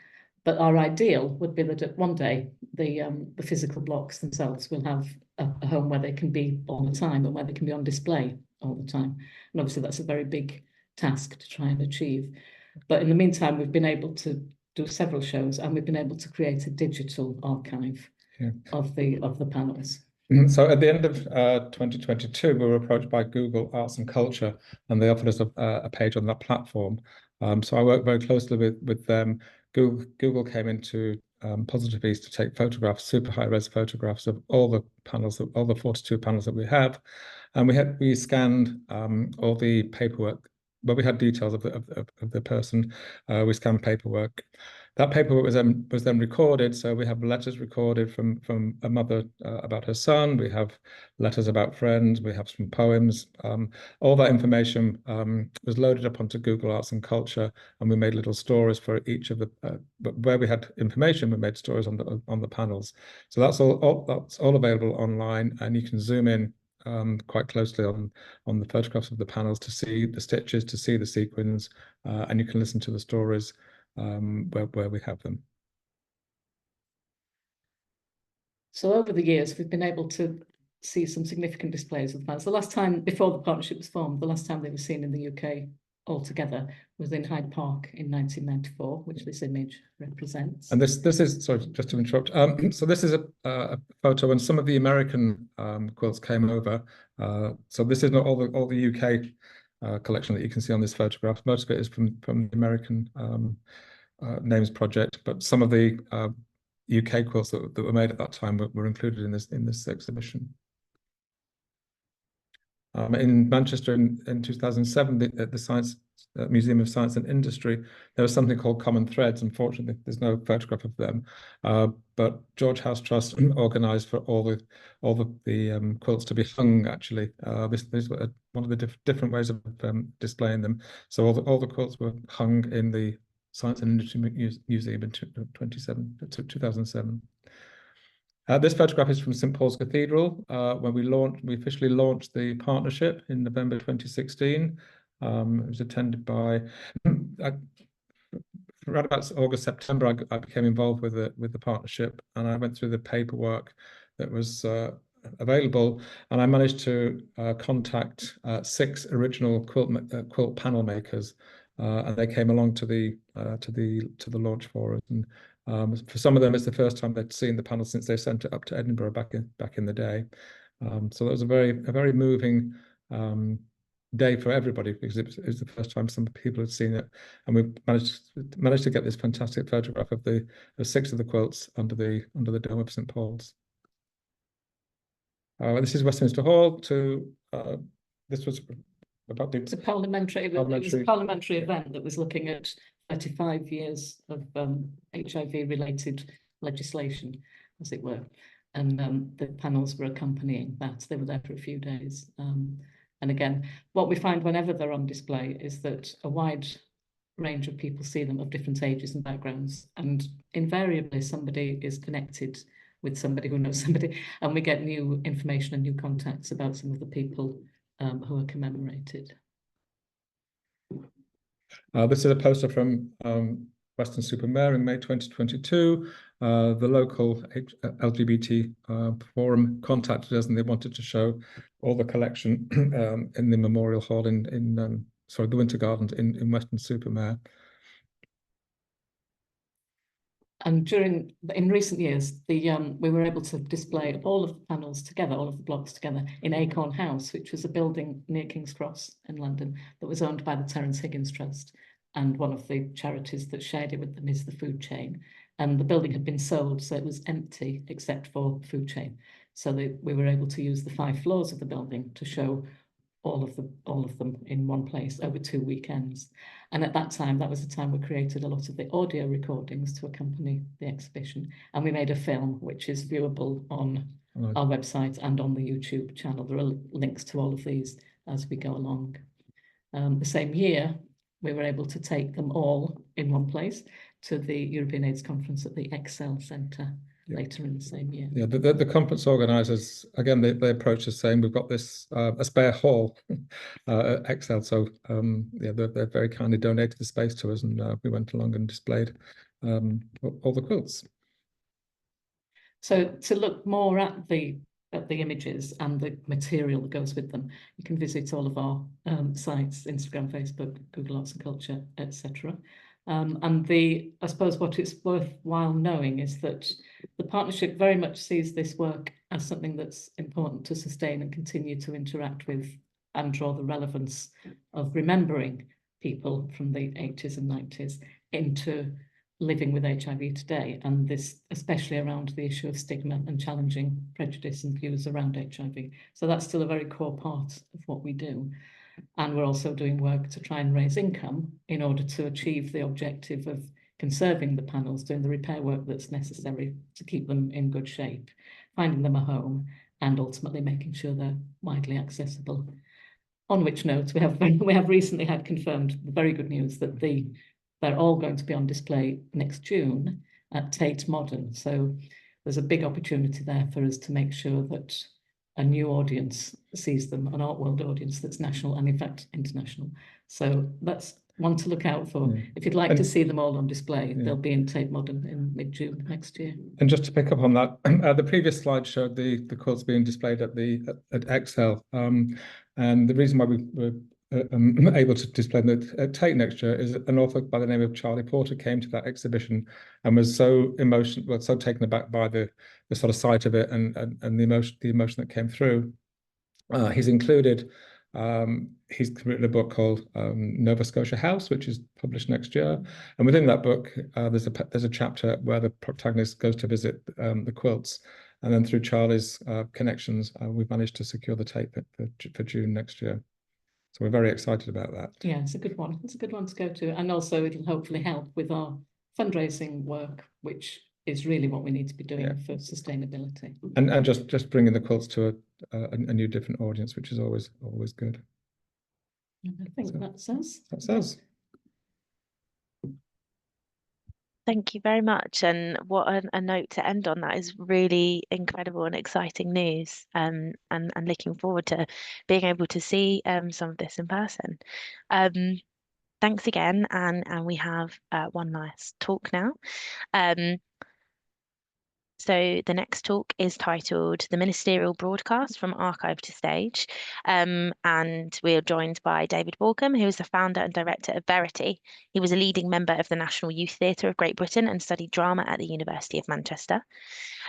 But our ideal would be that one day the physical blocks themselves will have a home where they can be all the time and where they can be on display all the time. And obviously that's a very big task to try and achieve. But in the meantime, we've been able to do several shows, and we've been able to create a digital archive of the panels. So at the end of 2022, we were approached by Google Arts and Culture, and they offered us a page on that platform. So I worked very closely with them. Google came into Positive East to take photographs, super high-res photographs of all the panels, all the 42 panels that we have, and we scanned all the paperwork. But we had details of the person. We scanned paperwork. That paper was then recorded. So we have letters recorded from a mother about her son. We have letters about friends. We have some poems. All that information was loaded up onto Google Arts and Culture, and we made little stories for each of the. Where we had information, we made stories on the panels. So that's all available online, and you can zoom in quite closely on the photographs of the panels to see the stitches, to see the sequins, and you can listen to the stories where we have them. So over the years, we've been able to see some significant displays of the panels. The last time, before the partnership was formed, the last time they were seen in the UK altogether was in Hyde Park in 1994, which this image represents. And this is, sorry, just to interrupt. So this is a photo when some of the American quilts came over. So this is not all the UK collection that you can see on this photograph. Most of it is from the American Names Project, but some of the UK quilts that were made at that time were included in this exhibition. In Manchester in 2007, the Science Museum of Science and Industry, there was something called Common Threads. Unfortunately, there's no photograph of them, but George House Trust organised for all the quilts to be hung. Actually, this was one of the different ways of displaying them. So all the quilts were hung in the Science and Industry Museum in 2007. This photograph is from St Paul's Cathedral when we officially launched the partnership in November 2016. It was attended by around about August, September. I became involved with the partnership, and I went through the paperwork that was available, and I managed to contact 6 original quilt panel makers, and they came along to the launch for us. And for some of them, it's the first time they'd seen the panel since they sent it up to Edinburgh back in the day. So that was a very moving day for everybody, because it was the first time some people had seen it, and we managed to get this fantastic photograph of the 6 of the quilts under the dome of St Paul's. This is Westminster Hall. This was about the parliamentary. It was a parliamentary event that was looking at 35 years of HIV-related legislation, as it were, and the panels were accompanying that. They were there for a few days. And again, what we find whenever they're on display is that a wide range of people see them of different ages and backgrounds, and invariably somebody is connected with somebody who knows somebody, and we get new information and new contacts about some of the people who are commemorated. This is a poster from Weston-super-Mare in May 2022. The local LGBT forum contacted us, and they wanted to show all the collection in the Memorial Hall in the Winter Garden in Weston-super-Mare. And in recent years, we were able to display all of the panels together, all of the blocks together in Acorn House, which was a building near King's Cross in London that was owned by the Terence Higgins Trust. And one of the charities that shared it with them is the Food Chain. And the building had been sold, so it was empty except for Food Chain. So we were able to use the 5 floors of the building to show all of them in one place over 2 weekends. And at that time, that was the time we created a lot of the audio recordings to accompany the exhibition. And we made a film, which is viewable on our website and on the YouTube channel. There are links to all of these as we go along. The same year, we were able to take them all in one place to the European AIDS conference at the Excel Centre later in the same year. Yeah, the conference organisers, again, they approached us saying, we've got this a spare hall at Excel, so yeah, they're very kindly donated the space to us, and we went along and displayed all the quilts. So to look more at the images and the material that goes with them, you can visit all of our sites, Instagram, Facebook, Google Arts and Culture, etc. And I suppose what it's worthwhile knowing is that the partnership very much sees this work as something that's important to sustain and continue to interact with and draw the relevance of remembering people from the 80s and 90s into living with HIV today, and this especially around the issue of stigma and challenging prejudice and views around HIV. So that's still a very core part of what we do. And we're also doing work to try and raise income in order to achieve the objective of conserving the panels, doing the repair work that's necessary to keep them in good shape, finding them a home, and ultimately making sure they're widely accessible. On which note, we have recently had confirmed the very good news that they're all going to be on display next June at Tate Modern. So there's a big opportunity there for us to make sure that a new audience sees them, an art world audience that's national and in fact international. So that's one to look out for. If you'd like to see them all on display, they'll be in Tate Modern in mid-June next year. And just to pick up on that, the previous slide showed the quilts being displayed at Excel, and the reason why we were able to display them at Tate next year is an author by the name of Charlie Porter came to that exhibition and was so so taken aback by the sort of sight of it and the emotion that came through. He's written a book called Nova Scotia House, which is published next year, and within that book, there's a chapter where the protagonist goes to visit the quilts, and then through Charlie's connections, we've managed to secure the Tate for June next year. So we're very excited about that. Yeah, it's a good one. It's a good one to go to, and also it'll hopefully help with our fundraising work, which is really what we need to be doing for sustainability. And just bringing the quilts to a new, different audience, which is always good. I think that's us. That's us. Thank you very much. And what a note to end on. That is really incredible and exciting news. And looking forward to being able to see some of this in person. Thanks again. And we have one last talk now. So the next talk is titled The Ministerial Broadcast from Archive to Stage. And we are joined by David Borkham, who is the founder and director of Verity. He was a leading member of the National Youth Theatre of Great Britain and studied drama at the University of Manchester.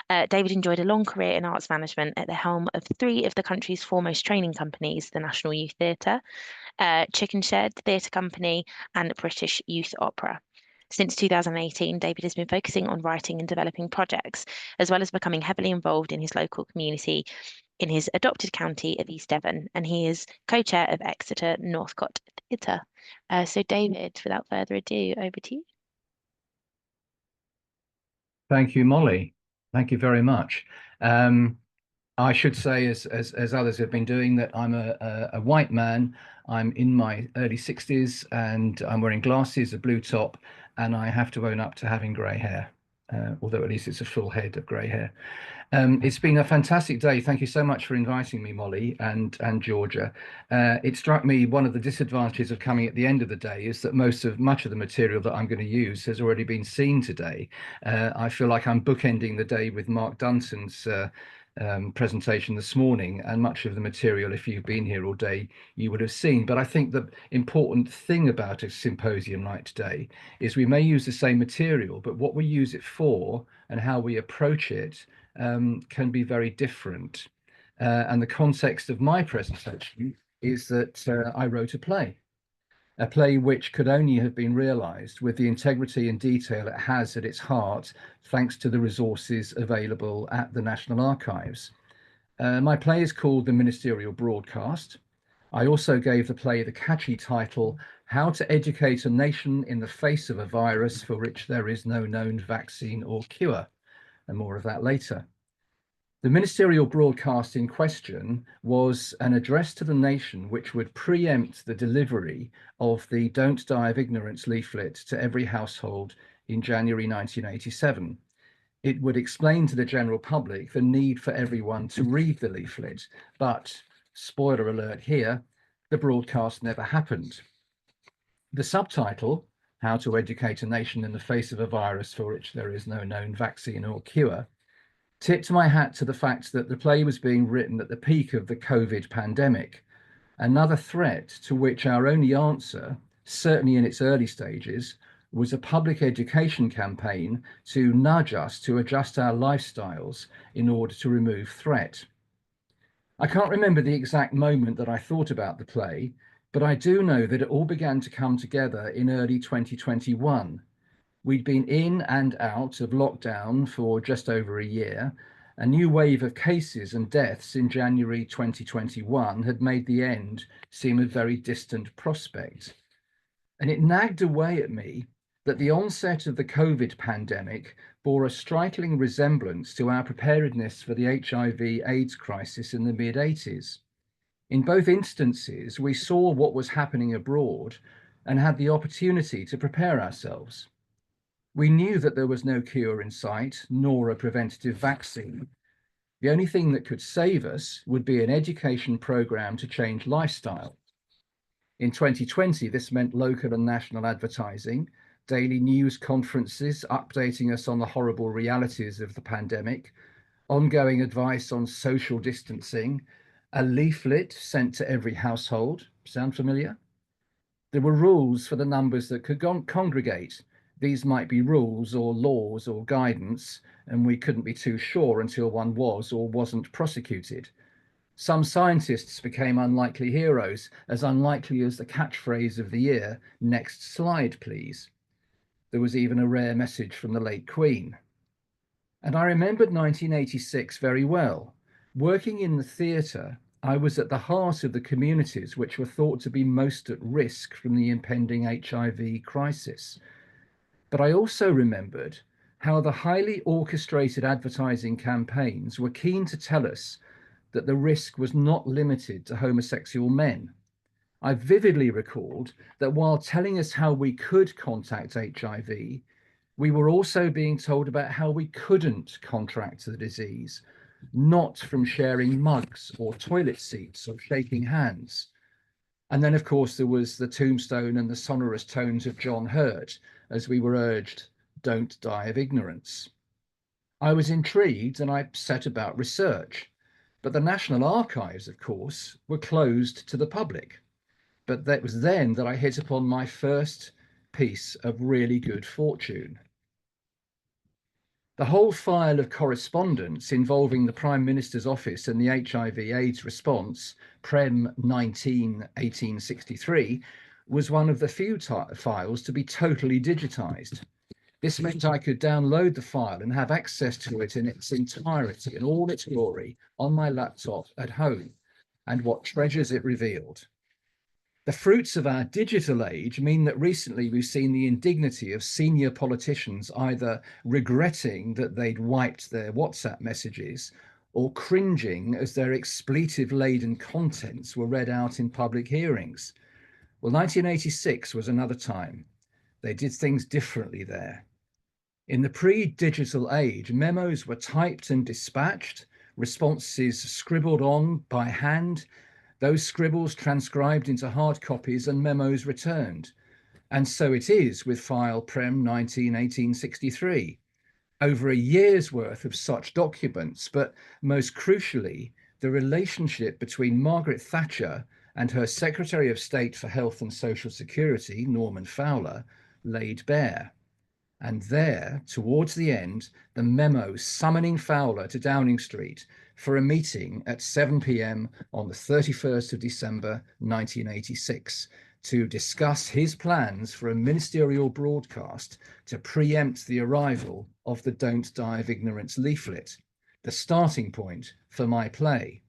David enjoyed a long career in arts management at the helm of 3 of the country's foremost training companies, the National Youth Theatre, Chicken Shed Theatre Company, and British Youth Opera. Since 2018, David has been focusing on writing and developing projects, as well as becoming heavily involved in his local community in his adopted county of East Devon, and he is co-chair of Exeter Northcote Theatre. So David, without further ado, over to you. Thank you, Molly. Thank you very much. I should say, as others have been doing, that I'm a white man. I'm in my early 60s and I'm wearing glasses, a blue top, and I have to own up to having grey hair, although at least it's a full head of grey hair. It's been a fantastic day. Thank you so much for inviting me, Molly and Georgia. It struck me one of the disadvantages of coming at the end of the day is that much of the material that I'm going to use has already been seen today. I feel like I'm bookending the day with Mark Dunton's presentation this morning, and much of the material, if you've been here all day, you would have seen. But I think the important thing about a symposium like today is we may use the same material, but what we use it for and how we approach it can be very different. And the context of my presentation is that I wrote a play which could only have been realized with the integrity and detail it has at its heart, thanks to the resources available at the National Archives. My play is called The Ministerial Broadcast. I also gave the play the catchy title, How to Educate a Nation in the Face of a Virus for Which There Is No Known Vaccine or Cure, and more of that later. The ministerial broadcast in question was an address to the nation which would preempt the delivery of the Don't Die of Ignorance leaflet to every household in January 1987. It would explain to the general public the need for everyone to read the leaflet, but, spoiler alert here, the broadcast never happened. The subtitle, How to Educate a Nation in the Face of a Virus for Which There Is No Known Vaccine or Cure, tipped my hat to the fact that the play was being written at the peak of the COVID pandemic, another threat to which our only answer, certainly in its early stages, was a public education campaign to nudge us to adjust our lifestyles in order to remove threat. I can't remember the exact moment that I thought about the play, but I do know that it all began to come together in early 2021. We'd been in and out of lockdown for just over a year. A new wave of cases and deaths in January 2021 had made the end seem a very distant prospect. And it nagged away at me that the onset of the COVID pandemic bore a striking resemblance to our preparedness for the HIV/AIDS crisis in the mid-80s. In both instances, we saw what was happening abroad and had the opportunity to prepare ourselves. We knew that there was no cure in sight, nor a preventative vaccine. The only thing that could save us would be an education program to change lifestyle. In 2020, this meant local and national advertising, daily news conferences updating us on the horrible realities of the pandemic, ongoing advice on social distancing, a leaflet sent to every household. Sound familiar? There were rules for the numbers that could congregate. These might be rules or laws or guidance, and we couldn't be too sure until one was or wasn't prosecuted. Some scientists became unlikely heroes, as unlikely as the catchphrase of the year, "Next slide, please." There was even a rare message from the late Queen. And I remembered 1986 very well. Working in the theatre, I was at the heart of the communities which were thought to be most at risk from the impending HIV crisis. But I also remembered how the highly orchestrated advertising campaigns were keen to tell us that the risk was not limited to homosexual men. I vividly recalled that while telling us how we could contact HIV, we were also being told about how we couldn't contract the disease, not from sharing mugs or toilet seats or shaking hands. And then, of course, there was the tombstone and the sonorous tones of John Hurt as we were urged, "Don't die of ignorance." I was intrigued and I set about research. But the National Archives, of course, were closed to the public. But that was then that I hit upon my first piece of really good fortune. The whole file of correspondence involving the Prime Minister's office and the HIV/AIDS response, Prem 19/1863, was one of the few files to be totally digitized. This meant I could download the file and have access to it in its entirety and all its glory on my laptop at home, and what treasures it revealed. The fruits of our digital age mean that recently we've seen the indignity of senior politicians either regretting that they'd wiped their WhatsApp messages or cringing as their expletive-laden contents were read out in public hearings. Well, 1986 was another time. They did things differently there. In the pre-digital age, memos were typed and dispatched, responses scribbled on by hand, those scribbles transcribed into hard copies and memos returned. And so it is with file Prem 19/1863. Over a year's worth of such documents, but most crucially, the relationship between Margaret Thatcher and her Secretary of State for Health and Social Security, Norman Fowler, laid bare. And there, towards the end, the memo summoning Fowler to Downing Street for a meeting at 7 p.m. on the 31st of December 1986 to discuss his plans for a ministerial broadcast to preempt the arrival of the Don't Die of Ignorance leaflet, the starting point for my play.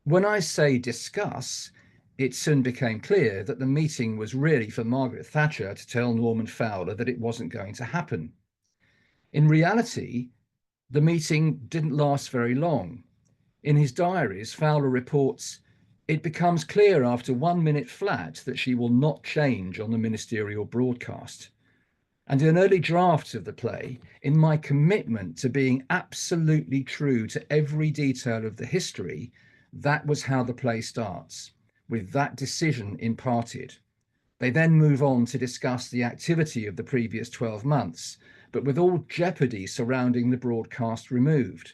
When I say discuss, it soon became clear that the meeting was really for Margaret Thatcher to tell Norman Fowler that it wasn't going to happen. In reality, the meeting didn't last very long. In his diaries, Fowler reports, "It becomes clear after 1 minute flat that she will not change on the ministerial broadcast." And in an early draft of the play, in my commitment to being absolutely true to every detail of the history, that was how the play starts, with that decision imparted. They then move on to discuss the activity of the previous 12 months, but with all jeopardy surrounding the broadcast removed.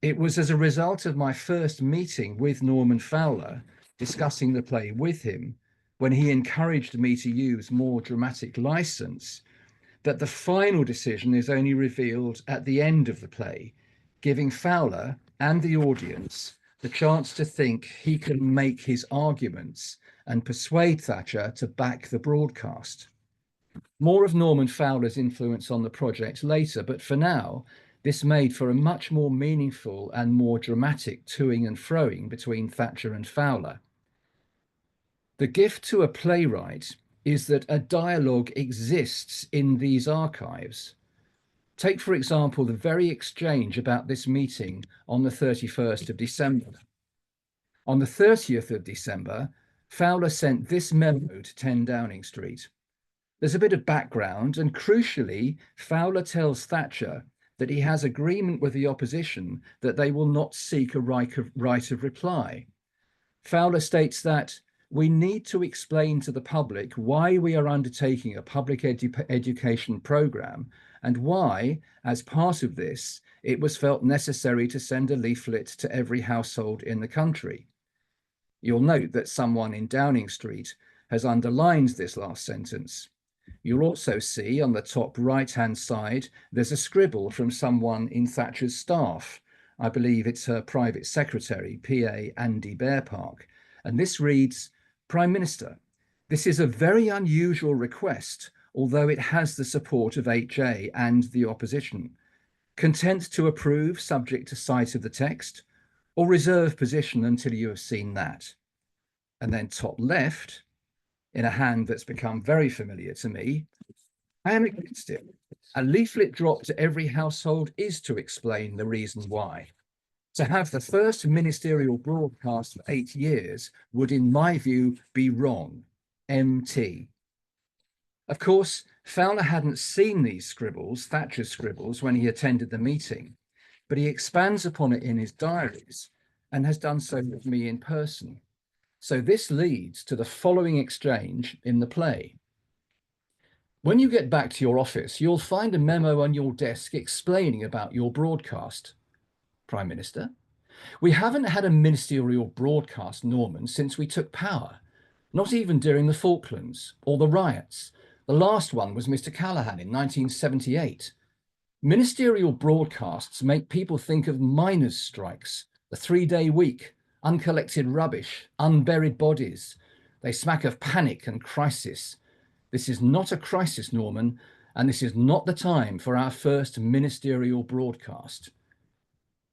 It was as a result of my first meeting with Norman Fowler, discussing the play with him, when he encouraged me to use more dramatic license, that the final decision is only revealed at the end of the play, giving Fowler and the audience the chance to think he can make his arguments and persuade Thatcher to back the broadcast. More of Norman Fowler's influence on the project later, but for now, this made for a much more meaningful and more dramatic toing and froing between Thatcher and Fowler. The gift to a playwright is that a dialogue exists in these archives. Take, for example, the very exchange about this meeting on the 31st of December. On the 30th of December, Fowler sent this memo to 10 Downing Street. There's a bit of background, and crucially, Fowler tells Thatcher that he has agreement with the opposition that they will not seek a right of reply. Fowler states that we need to explain to the public why we are undertaking a public education programme and why, as part of this, it was felt necessary to send a leaflet to every household in the country. You'll note that someone in Downing Street has underlined this last sentence. You'll also see on the top right-hand side, there's a scribble from someone in Thatcher's staff. I believe it's her private secretary, PA Andy Bearpark. And this reads, Prime Minister, this is a very unusual request, although it has the support of HA and the opposition. Content to approve subject to sight of the text, or reserve position until you have seen that? And then top left, in a hand that's become very familiar to me, I am against it. A leaflet drop to every household is to explain the reason why. To have the first ministerial broadcast for 8 years would, in my view, be wrong. MT. Of course, Fowler hadn't seen these scribbles, Thatcher's scribbles, when he attended the meeting, but he expands upon it in his diaries and has done so with me in person. So this leads to the following exchange in the play. When you get back to your office, you'll find a memo on your desk explaining about your broadcast. Prime Minister, we haven't had a ministerial broadcast, Norman, since we took power, not even during the Falklands or the riots. The last one was Mr. Callaghan in 1978. Ministerial broadcasts make people think of miners' strikes, the 3-day week, uncollected rubbish, unburied bodies. They smack of panic and crisis. This is not a crisis, Norman, and this is not the time for our first ministerial broadcast.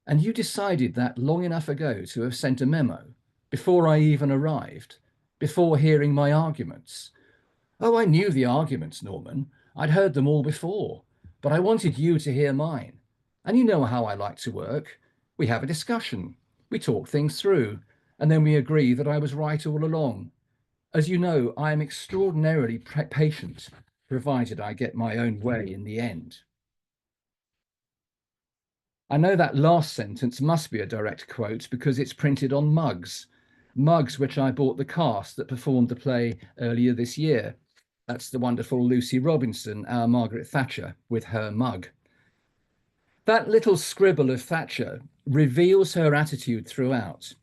And you decided that long enough ago to have sent a memo, before I even arrived, before hearing my arguments. Oh, I knew the arguments, Norman. I'd heard them all before, but I wanted you to hear mine. And you know how I like to work. We have a discussion, we talk things through, and then we agree that I was right all along. As you know, I am extraordinarily patient, provided I get my own way in the end. I know that last sentence must be a direct quote because it's printed on mugs which I bought the cast that performed the play earlier this year. That's the wonderful Lucy Robinson, our Margaret Thatcher, with her mug. That little scribble of Thatcher reveals her attitude throughout.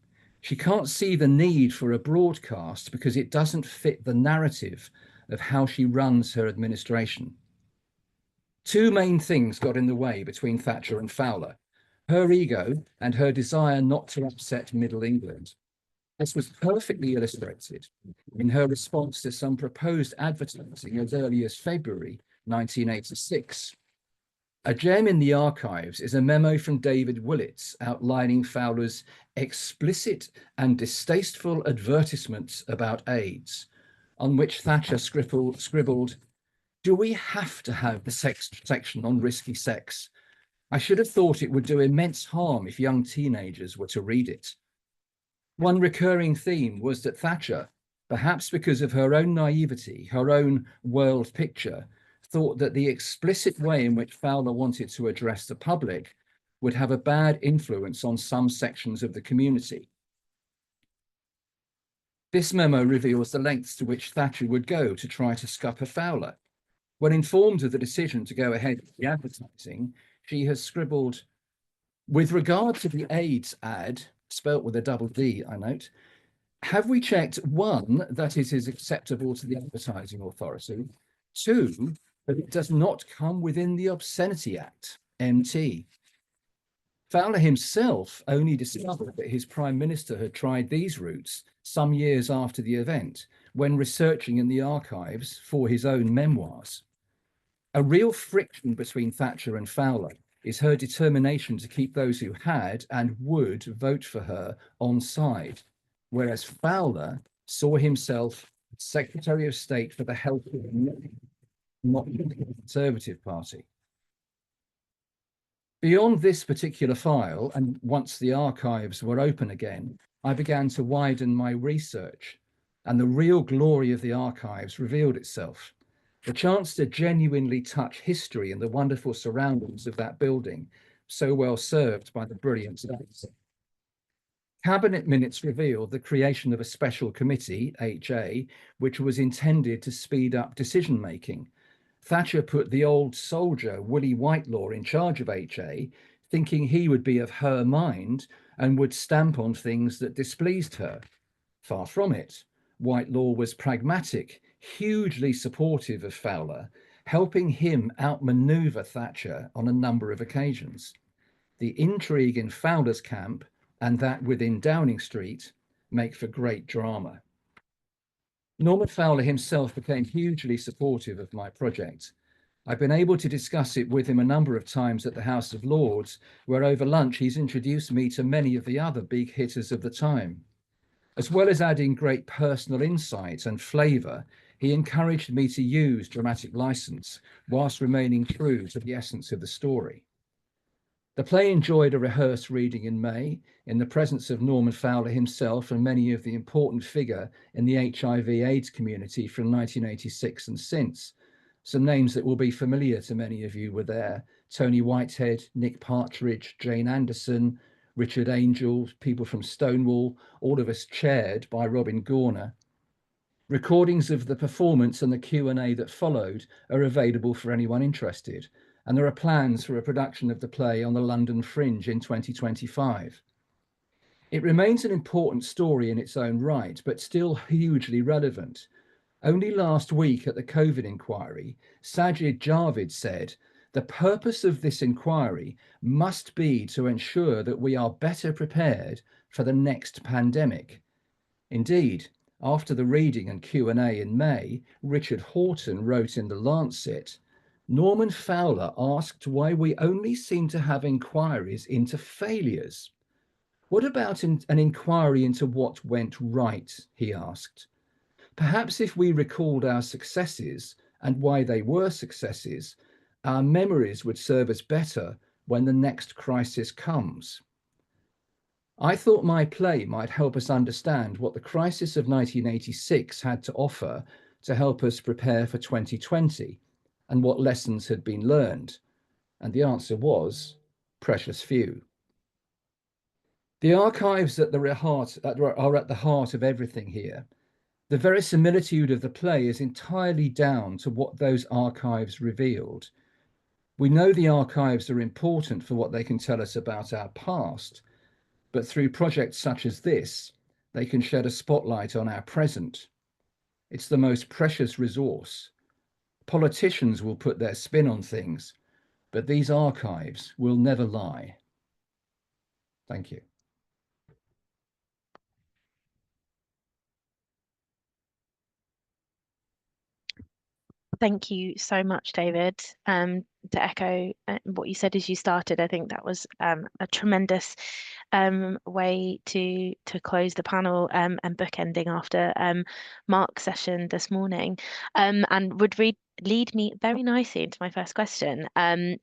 She can't see the need for a broadcast because it doesn't fit the narrative of how she runs her administration. Two main things got in the way between Thatcher and Fowler: her ego and her desire not to upset Middle England. This was perfectly illustrated in her response to some proposed advertising as early as February 1986. A gem in the archives is a memo from David Willits outlining Fowler's explicit and distasteful advertisements about AIDS, on which Thatcher scribbled, "Do we have to have the sex section on risky sex? I should have thought it would do immense harm if young teenagers were to read it." One recurring theme was that Thatcher, perhaps because of her own naivety, her own world picture, thought that the explicit way in which Fowler wanted to address the public would have a bad influence on some sections of the community. This memo reveals the lengths to which Thatcher would go to try to scupper Fowler. When informed of the decision to go ahead with the advertising, she has scribbled, "With regard to the AIDS ad," spelt with a double D, I note, "have we checked, 1, that it is acceptable to the advertising authority, 2, that it does not come within the Obscenity Act, MT." Fowler himself only discovered that his Prime Minister had tried these routes some years after the event, when researching in the archives for his own memoirs. A real friction between Thatcher and Fowler is her determination to keep those who had and would vote for her on side, whereas Fowler saw himself Secretary of State for the Health of the Conservative Party. Beyond this particular file, and once the archives were open again, I began to widen my research, and the real glory of the archives revealed itself. The chance to genuinely touch history and the wonderful surroundings of that building, so well served by the brilliant studies. Cabinet minutes revealed the creation of a special committee, HA, which was intended to speed up decision-making. Thatcher put the old soldier, Willie Whitelaw, in charge of HA, thinking he would be of her mind and would stamp on things that displeased her. Far from it. Whitelaw was pragmatic, hugely supportive of Fowler, helping him outmaneuver Thatcher on a number of occasions. The intrigue in Fowler's camp and that within Downing Street make for great drama. Norman Fowler himself became hugely supportive of my project. I've been able to discuss it with him a number of times at the House of Lords, where over lunch he's introduced me to many of the other big hitters of the time. As well as adding great personal insight and flavour, he encouraged me to use dramatic license whilst remaining true to the essence of the story. The play enjoyed a rehearsed reading in May in the presence of Norman Fowler himself and many of the important figures in the HIV/AIDS community from 1986 and since. Some names that will be familiar to many of you were there: Tony Whitehead, Nick Partridge, Jane Anderson, Richard Angel, people from Stonewall, all of us chaired by Robin Gorner. Recordings of the performance and the Q&A that followed are available for anyone interested, and there are plans for a production of the play on the London Fringe in 2025. It remains an important story in its own right, but still hugely relevant. Only last week at the COVID inquiry, Sajid Javid said, "The purpose of this inquiry must be to ensure that we are better prepared for the next pandemic." Indeed, after the reading and Q&A in May, Richard Horton wrote in The Lancet, "Norman Fowler asked why we only seem to have inquiries into failures. What about an inquiry into what went right?" he asked. "Perhaps if we recalled our successes and why they were successes, our memories would serve us better when the next crisis comes." I thought my play might help us understand what the crisis of 1986 had to offer to help us prepare for 2020 and what lessons had been learned. And the answer was precious few. The archives are at the heart of everything here. The verisimilitude of the play is entirely down to what those archives revealed. We know the archives are important for what they can tell us about our past, but through projects such as this, they can shed a spotlight on our present. It's the most precious resource. Politicians will put their spin on things, but these archives will never lie. Thank you. Thank you so much, David. To echo what you said as you started, I think that was a tremendous way to close the panel and bookending after Mark's session this morning, and would lead me very nicely into my first question.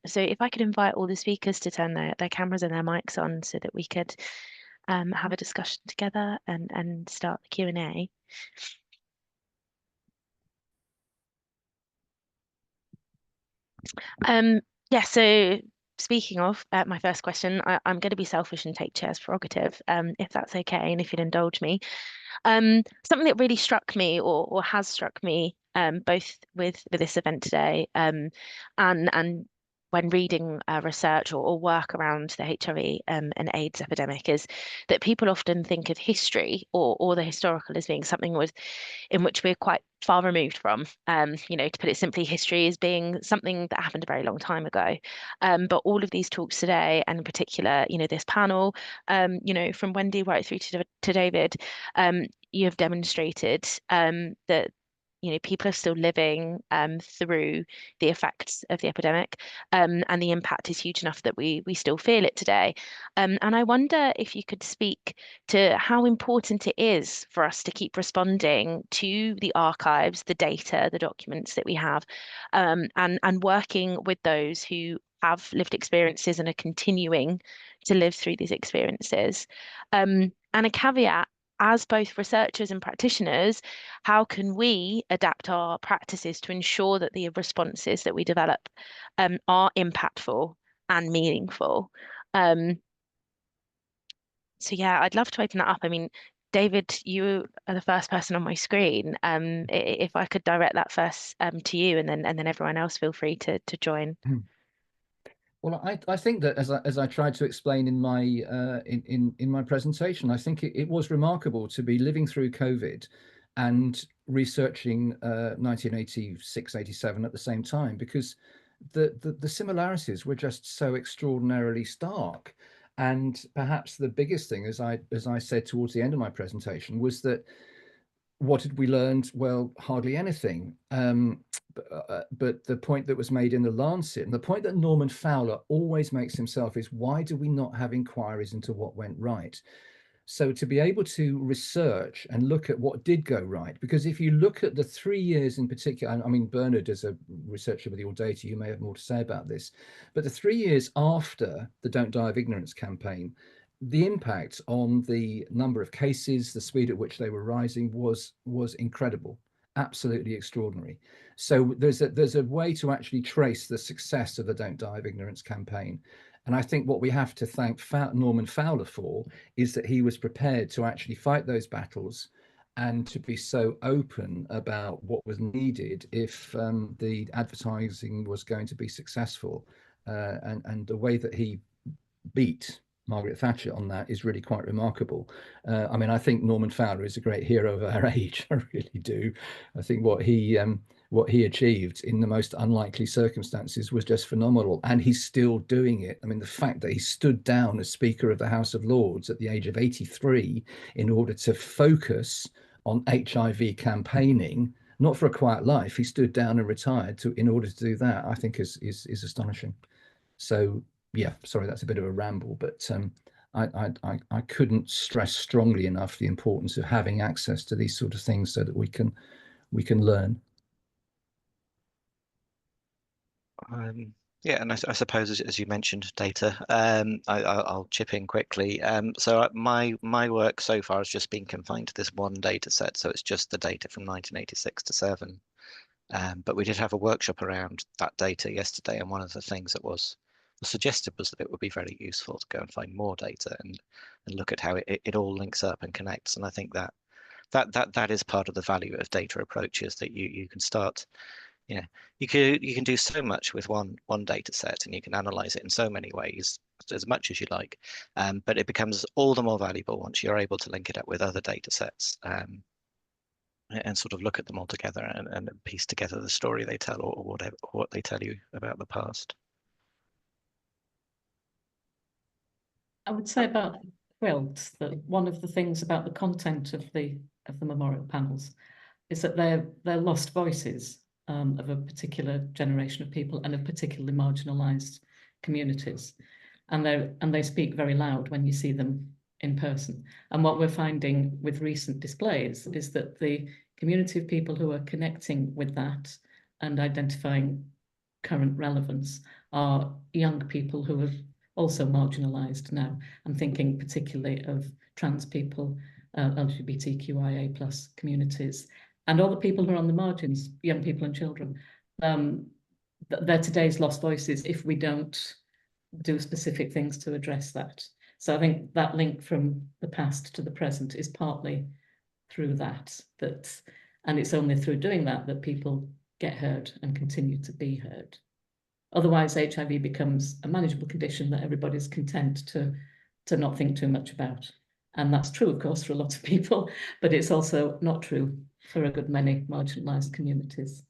So if I could invite all the speakers to turn their cameras and their mics on so that we could have a discussion together and start the Q&A. Yeah, so speaking of my first question, I'm going to be selfish and take chair's prerogative, if that's okay, and if you'd indulge me. Something that really struck me or has struck me both with this event today and when reading research or work around the HIV and AIDS epidemic is that people often think of history or the historical as being something in which we're quite far removed from. To put it simply, history as being something that happened a very long time ago. But all of these talks today, and in particular, this panel, from Wendy right through to David, you have demonstrated that people are still living through the effects of the epidemic, and the impact is huge enough that we still feel it today. And I wonder if you could speak to how important it is for us to keep responding to the archives, the data, the documents that we have, and working with those who have lived experiences and are continuing to live through these experiences. And a caveat, as both researchers and practitioners, how can we adapt our practices to ensure that the responses that we develop are impactful and meaningful? So yeah, I'd love to open that up. I mean, David, you are the first person on my screen. If I could direct that first to you, and then everyone else feel free to join. Well, I think that as I tried to explain in my in my presentation, I think it was remarkable to be living through COVID and researching 1986, 87 at the same time, because the similarities were just so extraordinarily stark. And perhaps the biggest thing, as I said towards the end of my presentation, was that what had we learned? Well, hardly anything. But the point that was made in the Lancet, and the point that Norman Fowler always makes himself, is why do we not have inquiries into what went right? So to be able to research and look at what did go right, because if you look at the 3 years in particular, I mean, Bernard, as a researcher with your data, you may have more to say about this, but the 3 years after the Don't Die of Ignorance campaign, the impact on the number of cases, the speed at which they were rising was incredible, absolutely extraordinary. So there's a way to actually trace the success of the Don't Die of Ignorance campaign. And I think what we have to thank Norman Fowler for is that he was prepared to actually fight those battles and to be so open about what was needed if the advertising was going to be successful. And the way that he beat Margaret Thatcher on that is really quite remarkable. I mean, I think Norman Fowler is a great hero of our age. I really do. I think what he achieved in the most unlikely circumstances was just phenomenal, and he's still doing it. I mean, the fact that he stood down as Speaker of the House of Lords at the age of 83 in order to focus on HIV campaigning, not for a quiet life, he stood down and retired in order to do that, I think is astonishing. So yeah, sorry, that's a bit of a ramble, but I couldn't stress strongly enough the importance of having access to these sort of things so that we can learn. Yeah, and I suppose as you mentioned, data. I'll chip in quickly. So my work so far has just been confined to this one data set, so it's just the data from 1986 to 7. But we did have a workshop around that data yesterday, and one of the things that was suggested was that it would be very useful to go and find more data and look at how it all links up and connects. And I think that is part of the value of data approaches, that you can start. You can do so much with one data set, and you can analyze it in so many ways, as much as you like, but it becomes all the more valuable once you're able to link it up with other data sets and sort of look at them all together and piece together the story they tell, or whatever what they tell you about the past. I would say about quilts that one of the things about the content of the memorial panels is that they're lost voices of a particular generation of people and of particularly marginalised communities, and they speak very loud when you see them in person. And what we're finding with recent displays is that the community of people who are connecting with that and identifying current relevance are young people who are also marginalised now. I'm thinking particularly of trans people, LGBTQIA+ communities, and all the people who are on the margins, young people and children. They're today's lost voices if we don't do specific things to address that. So I think that link from the past to the present is partly through that, and it's only through doing that people get heard and continue to be heard. Otherwise, HIV becomes a manageable condition that everybody's content to not think too much about. And that's true, of course, for a lot of people, but it's also not true for a good many marginalised communities.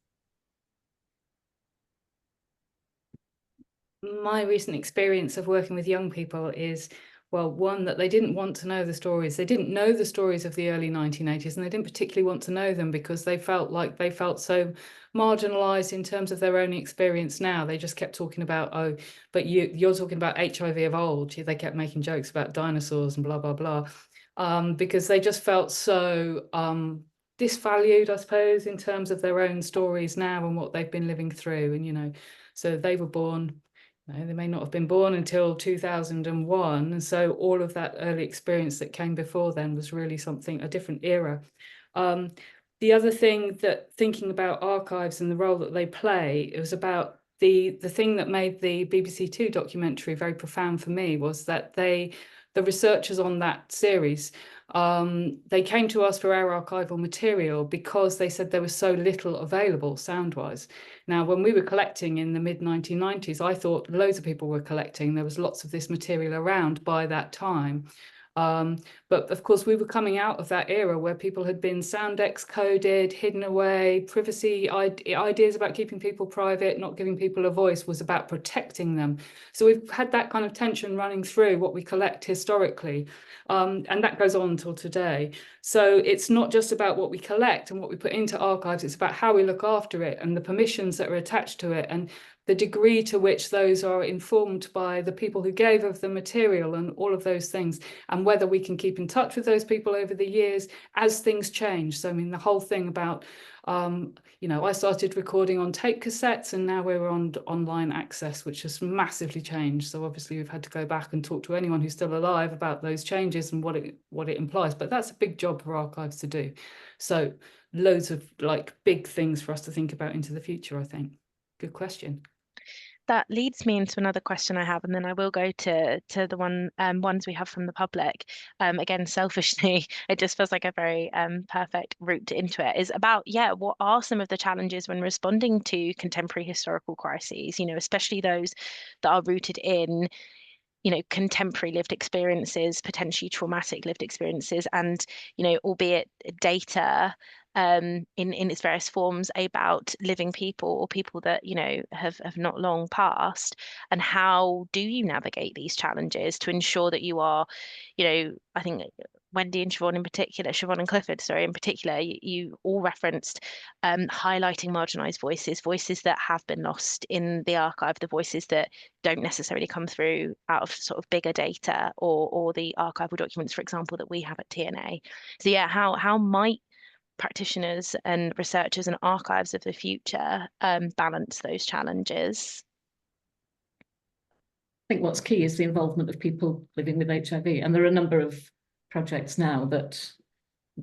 My recent experience of working with young people is Well, one, that they didn't want to know the stories. They didn't know the stories of the early 1980s, and they didn't particularly want to know them because they felt so marginalized in terms of their own experience now. They just kept talking about, oh, but you're talking about HIV of old. They kept making jokes about dinosaurs and blah, blah, blah, because they just felt so disvalued, I suppose, in terms of their own stories now and what they've been living through. And, you know, so they were born, they may not have been born until 2001. And so all of that early experience that came before then was really a different era. The other thing that, thinking about archives and the role that they play, it was about the thing that made the BBC Two documentary very profound for me was that the researchers on that series, they came to us for our archival material because they said there was so little available sound-wise. Now, when we were collecting in the mid-1990s, I thought loads of people were collecting. There was lots of this material around by that time. But of course, we were coming out of that era where people had been sound excoded, hidden away, privacy ideas about keeping people private, not giving people a voice was about protecting them. So we've had that kind of tension running through what we collect historically. And that goes on until today. So it's not just about what we collect and what we put into archives, it's about how we look after it and the permissions that are attached to it and the degree to which those are informed by the people who gave of the material and all of those things, and whether we can keep in touch with those people over the years as things change. So, I mean, the whole thing about, you know, I started recording on tape cassettes and now we're on online access, which has massively changed. So obviously we've had to go back and talk to anyone who's still alive about those changes and what it implies. But that's a big job for archives to do. So loads of like big things for us to think about into the future, I think. Good question. That leads me into another question I have, and then I will go to the ones we have from the public. Again, selfishly, it just feels like a very perfect route into it. Is about, yeah, what are some of the challenges when responding to contemporary historical crises? You know, especially those that are rooted in, you know, contemporary lived experiences, potentially traumatic lived experiences, and, you know, albeit data in its various forms about living people or people that, you know, have not long passed. And how do you navigate these challenges to ensure that you are, you know, I think Wendy and Siobhan in particular, Siobhan and Clifford, sorry, in particular, you all referenced highlighting marginalised voices that have been lost in the archive, the voices that don't necessarily come through out of sort of bigger data or the archival documents, for example, that we have at TNA. So yeah, how might practitioners and researchers and archives of the future balance those challenges? I think what's key is the involvement of people living with HIV, and there are a number of projects now that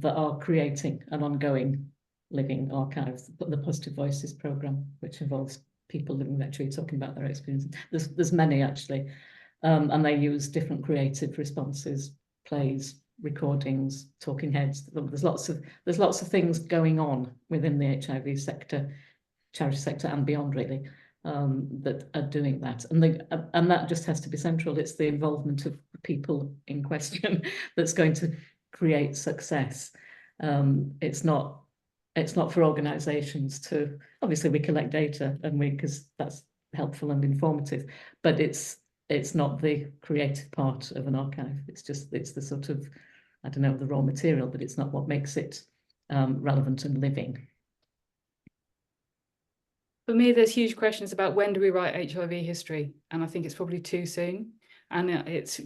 are creating an ongoing living archive. The Positive Voices programme, which involves people living with HIV talking about their experiences. There's many actually, and they use different creative responses, plays, recordings, talking heads. There's lots of things going on within the HIV sector, charity sector, and beyond really, that are doing that, and that just has to be central. It's the involvement of the people in question that's going to create success. It's not for organisations to, obviously we collect data and because that's helpful and informative, but it's not the creative part of an archive. It's the sort of, I don't know, the raw material, but it's not what makes it relevant and living. For me, there's huge questions about when do we write HIV history, and I think it's probably too soon. And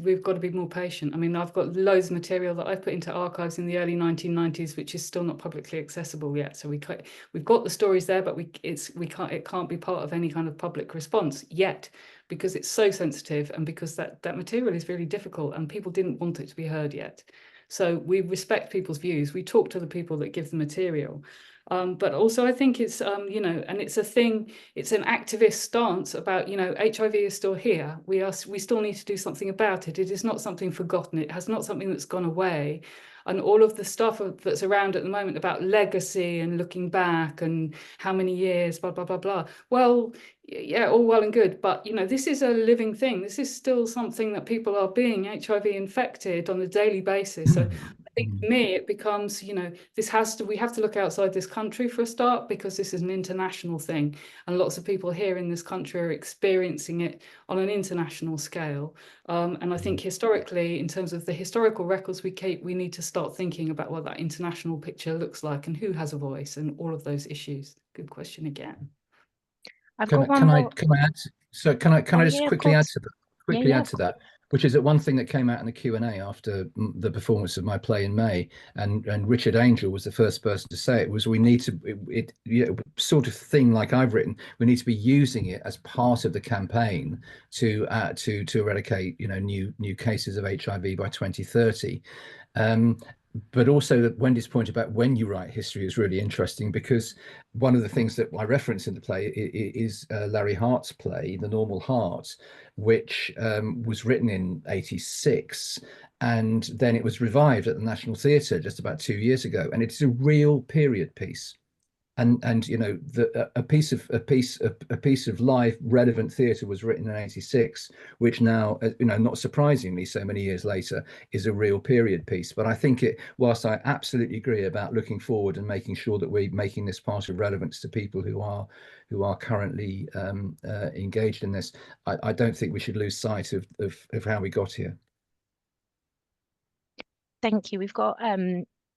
we've got to be more patient. I mean, I've got loads of material that I've put into archives in the early 1990s, which is still not publicly accessible yet. So we've got the stories there, but it can't be part of any kind of public response yet, because it's so sensitive and because that material is really difficult and people didn't want it to be heard yet. So we respect people's views. We talk to the people that give the material. But also I think it's, you know, and it's an activist stance about, you know, HIV is still here. We still need to do something about it. It is not something forgotten. It has not something that's gone away. And all of the stuff that's around at the moment about legacy and looking back and how many years, blah, blah, blah, blah. Well, yeah, all well and good. But, you know, this is a living thing. This is still something that people are being HIV infected on a daily basis. So think for me, it becomes, we have to look outside this country for a start, because this is an international thing. And lots of people here in this country are experiencing it on an international scale. And I think historically, in terms of the historical records we keep, we need to start thinking about what that international picture looks like and who has a voice and all of those issues. Good question again. Can I add? So can I just quickly add to that? Add to that, which is that one thing that came out in the Q&A after the performance of my play in May, and Richard Angel was the first person to say it, was we need to, sort of thing like I've written, we need to be using it as part of the campaign to eradicate, new cases of HIV by 2030. But also that Wendy's point about when you write history is really interesting, because one of the things that I reference in the play is Larry Hart's play, The Normal Heart, which was written in '86, and then it was revived at the National Theatre just about 2 years ago, and it's a real period piece. And a piece of live relevant theatre was written in '86, which now, not surprisingly, so many years later, is a real period piece. But I think whilst I absolutely agree about looking forward and making sure that we're making this part of relevance to people who are currently engaged in this, I don't think we should lose sight of how we got here. Thank you. We've got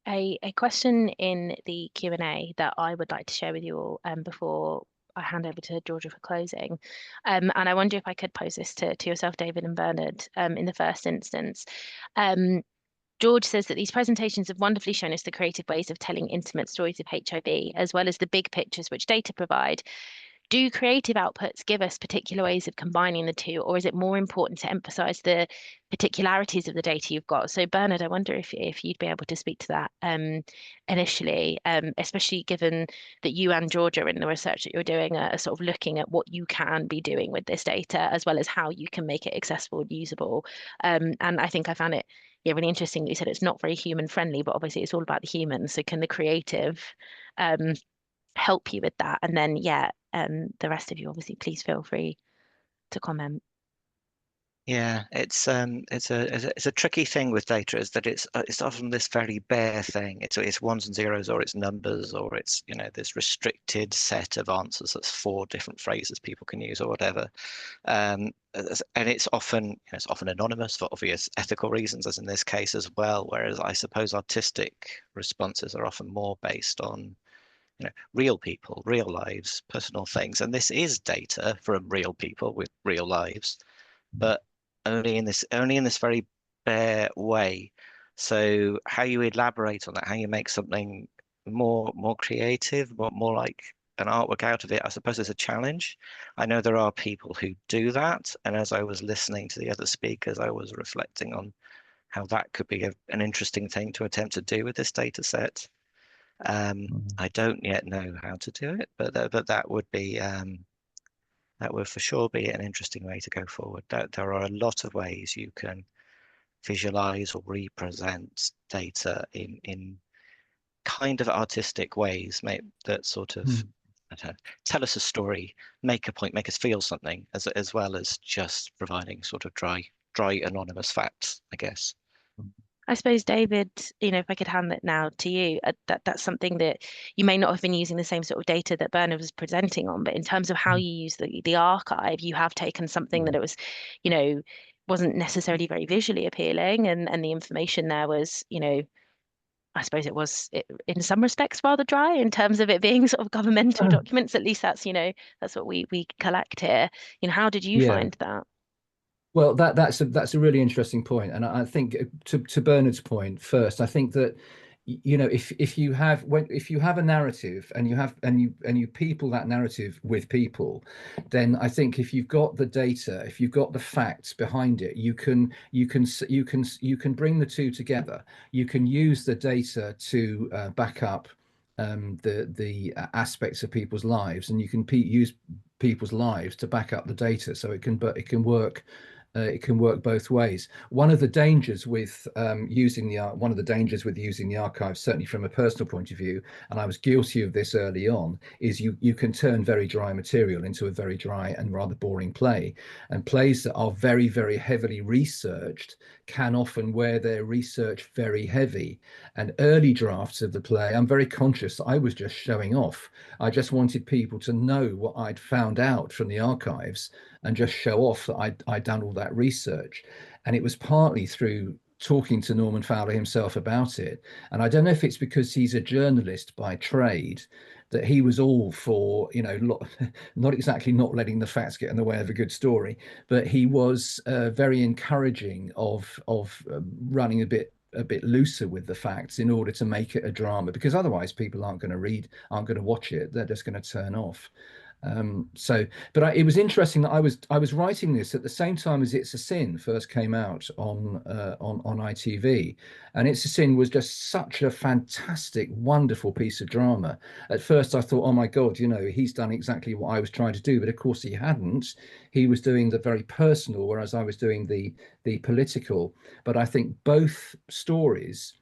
a question in the Q&A that I would like to share with you all before I hand over to Georgia for closing. And I wonder if I could pose this to yourself, David and Bernard, in the first instance. George says that these presentations have wonderfully shown us the creative ways of telling intimate stories of HIV, as well as the big pictures which data provide. Do creative outputs give us particular ways of combining the two, or is it more important to emphasize the particularities of the data you've got? So Bernard, I wonder if you'd be able to speak to that initially, especially given that you and Georgia in the research that you're doing are sort of looking at what you can be doing with this data, as well as how you can make it accessible and usable. And I think I found it really interesting that you said it's not very human friendly, but obviously it's all about the humans. So can the creative help you with that? And then the rest of you, obviously, please feel free to comment. Yeah, it's a tricky thing with data, is that it's often this very bare thing. It's ones and zeros, or it's numbers, or it's this restricted set of answers that's 4 different phrases people can use or whatever. And it's often anonymous for obvious ethical reasons, as in this case as well. Whereas I suppose artistic responses are often more based on real people, real lives, personal things. And this is data from real people with real lives, but only in this very bare way. So how you elaborate on that, how you make something more creative, more like an artwork out of it, I suppose is a challenge. I know there are people who do that, and as I was listening to the other speakers, I was reflecting on how that could be an interesting thing to attempt to do with this data set. I don't yet know how to do it, but that would be that would for sure be an interesting way to go forward. There are a lot of ways you can visualize or represent data in kind of artistic ways, that sort of I don't know, tell us a story, make a point, make us feel something, as well as just providing sort of dry anonymous facts, I guess. I suppose, David, if I could hand it now to you, that's something that you may not have been using the same sort of data that Bernard was presenting on, but in terms of how you use the archive, you have taken something that it was, wasn't necessarily very visually appealing, and the information there was, I suppose it was in some respects rather dry in terms of it being sort of governmental documents. At least that's what we collect here. How did you find that? Well, that's a really interesting point, and I think to Bernard's point first, I think that if you have a narrative and you people that narrative with people, then I think if you've got the data, if you've got the facts behind it, you can bring the two together. You can use the data to back up the aspects of people's lives, and you can use people's lives to back up the data, so it can work It can work both ways. One of the dangers with using the archive, certainly from a personal point of view, and I was guilty of this early on, is you can turn very dry material into a very dry and rather boring play. And plays that are very, very heavily researched can often wear their research very heavy. And early drafts of the play, I'm very conscious that I was just showing off. I just wanted people to know what I'd found out from the archives and just show off that I'd done all that research. And it was partly through talking to Norman Fowler himself about it. And I don't know if it's because he's a journalist by trade, that he was all for, you know, not exactly not letting the facts get in the way of a good story, but he was very encouraging of running a bit looser with the facts in order to make it a drama, because otherwise people aren't going to watch it. They're just going to turn off. It was interesting that I was writing this at the same time as It's a Sin first came out on ITV, and It's a Sin was just such a fantastic, wonderful piece of drama. At first I thought, oh my God, you know, he's done exactly what I was trying to do, but of course he hadn't. He was doing the very personal, whereas I was doing the political. But I think both stories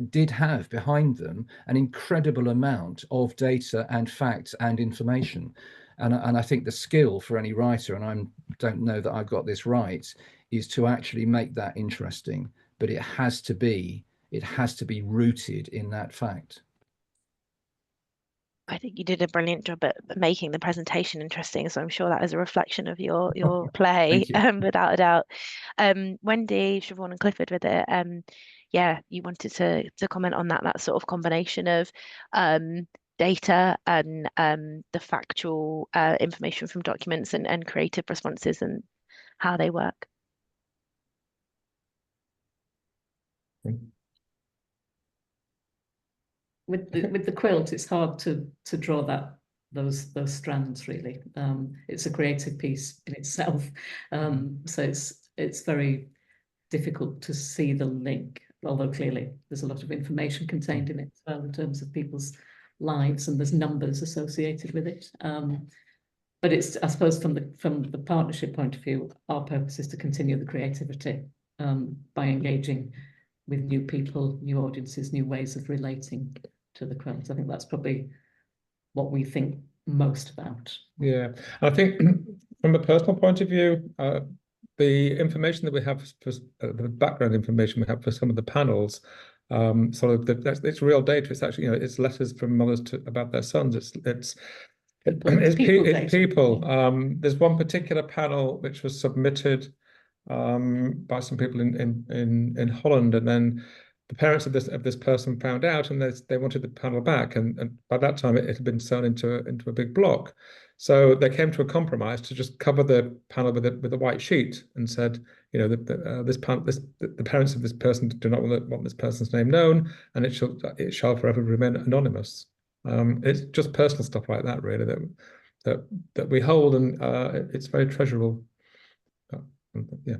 did have behind them an incredible amount of data and facts and information. And I think the skill for any writer, and I don't know that I've got this right, is to actually make that interesting, but it has to be rooted in that fact. I think you did a brilliant job at making the presentation interesting, so I'm sure that is a reflection of your play, without a doubt. Wendy, Siobhan, and Clifford with it. Yeah, you wanted to comment on that sort of combination of data and the factual information from documents and creative responses and how they work. With the quilt, it's hard to draw those strands really. It's a creative piece in itself, so it's very difficult to see the link. Although clearly there's a lot of information contained in it as well in terms of people's lives, and there's numbers associated with it. But it's, I suppose, from the partnership point of view, our purpose is to continue the creativity by engaging with new people, new audiences, new ways of relating to the quilt. I think that's probably what we think most about. Yeah, I think from a personal point of view, the information that we have, for the background information we have for some of the panels, it's real data. It's actually, you know, it's letters from mothers about their sons. It's people. There's one particular panel which was submitted by some people in Holland, and then the parents of this person found out, and they wanted the panel back, and by that time it had been sewn into a big block. So they came to a compromise to just cover the panel with a white sheet, and said, you know, the parents of this person do not want this person's name known, and it shall forever remain anonymous. It's just personal stuff like that, really, that we hold, and it's very treasurable. Yeah.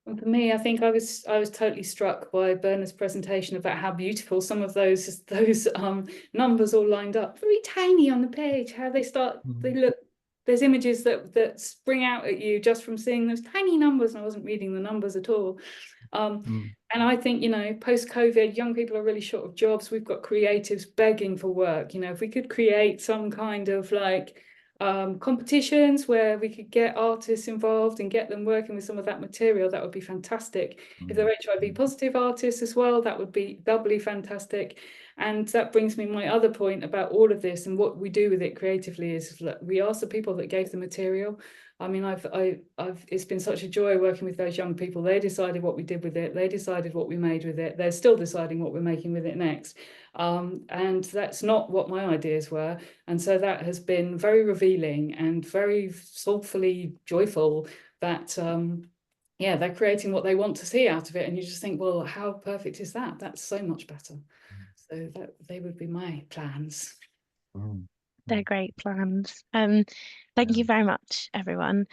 And for me, I think I was totally struck by Bernard's presentation about how beautiful some of those numbers all lined up, very tiny on the page. How they look. There's images that spring out at you just from seeing those tiny numbers, and I wasn't reading the numbers at all. And I think, you know, post-COVID, young people are really short of jobs. We've got creatives begging for work. You know, if we could create some kind of like competitions where we could get artists involved and get them working with some of that material, that would be fantastic. If they're HIV positive artists as well, that would be doubly fantastic. And that brings me my other point about all of this and what we do with it creatively is we ask the people that gave the material. I mean, it's been such a joy working with those young people. They decided what we did with it. They decided what we made with it. They're still deciding what we're making with it next. And that's not what my ideas were. And so that has been very revealing and very soulfully joyful that, yeah, they're creating what they want to see out of it. And you just think, well, how perfect is that? That's so much better. So they would be my plans. They're great plans. Thank you very much, everyone.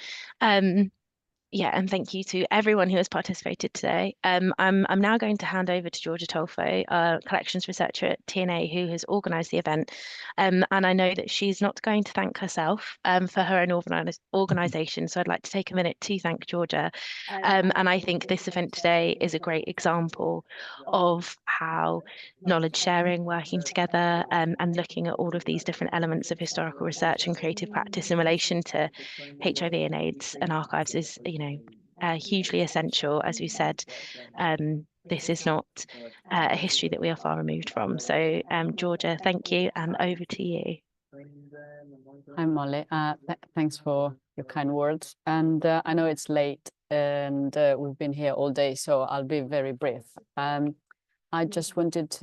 Yeah, and thank you to everyone who has participated today. I'm now going to hand over to Georgia Tolfo, collections researcher at TNA, who has organised the event. And I know that she's not going to thank herself for her own organisation. So I'd like to take a minute to thank Georgia. And I think this event today is a great example of how knowledge sharing, working together, and looking at all of these different elements of historical research and creative practice in relation to HIV and AIDS and archives is, hugely essential. As we said, this is not a history that we are far removed from. So, Georgia, thank you, and over to you. Hi, Molly. Thanks for your kind words. And I know it's late and we've been here all day, so I'll be very brief. I just wanted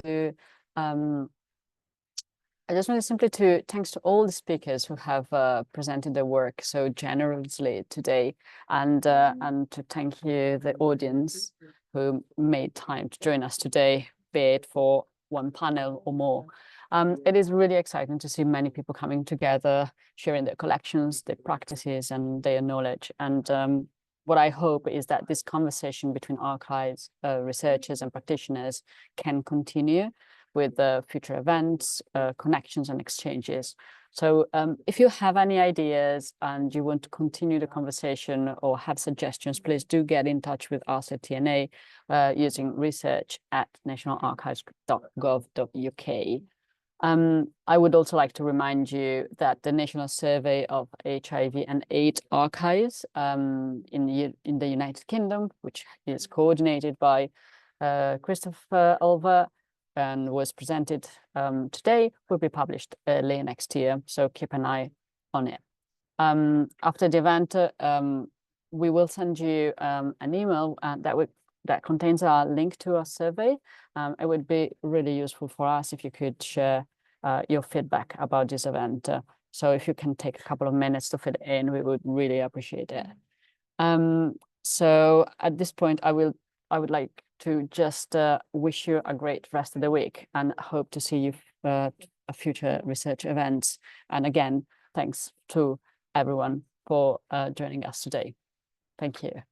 simply to thanks to all the speakers who have presented their work so generously today, and to thank you, the audience, who made time to join us today, be it for one panel or more. It is really exciting to see many people coming together, sharing their collections, their practices, and their knowledge. And what I hope is that this conversation between archives, researchers, and practitioners can continue with future events, connections, and exchanges. So if you have any ideas and you want to continue the conversation or have suggestions, please do get in touch with us at TNA using research@nationalarchives.gov.uk. I would also like to remind you that the National Survey of HIV and AIDS Archives in the United Kingdom, which is coordinated by Christopher Ulver and was presented today, will be published early next year. So keep an eye on it. After the event, we will send you an email that contains a link to our survey. It would be really useful for us if you could share your feedback about this event. So if you can take a couple of minutes to fit it in, we would really appreciate it. So at this point, I would like to just wish you a great rest of the week and hope to see you at future research events. And again, thanks to everyone for joining us today. Thank you.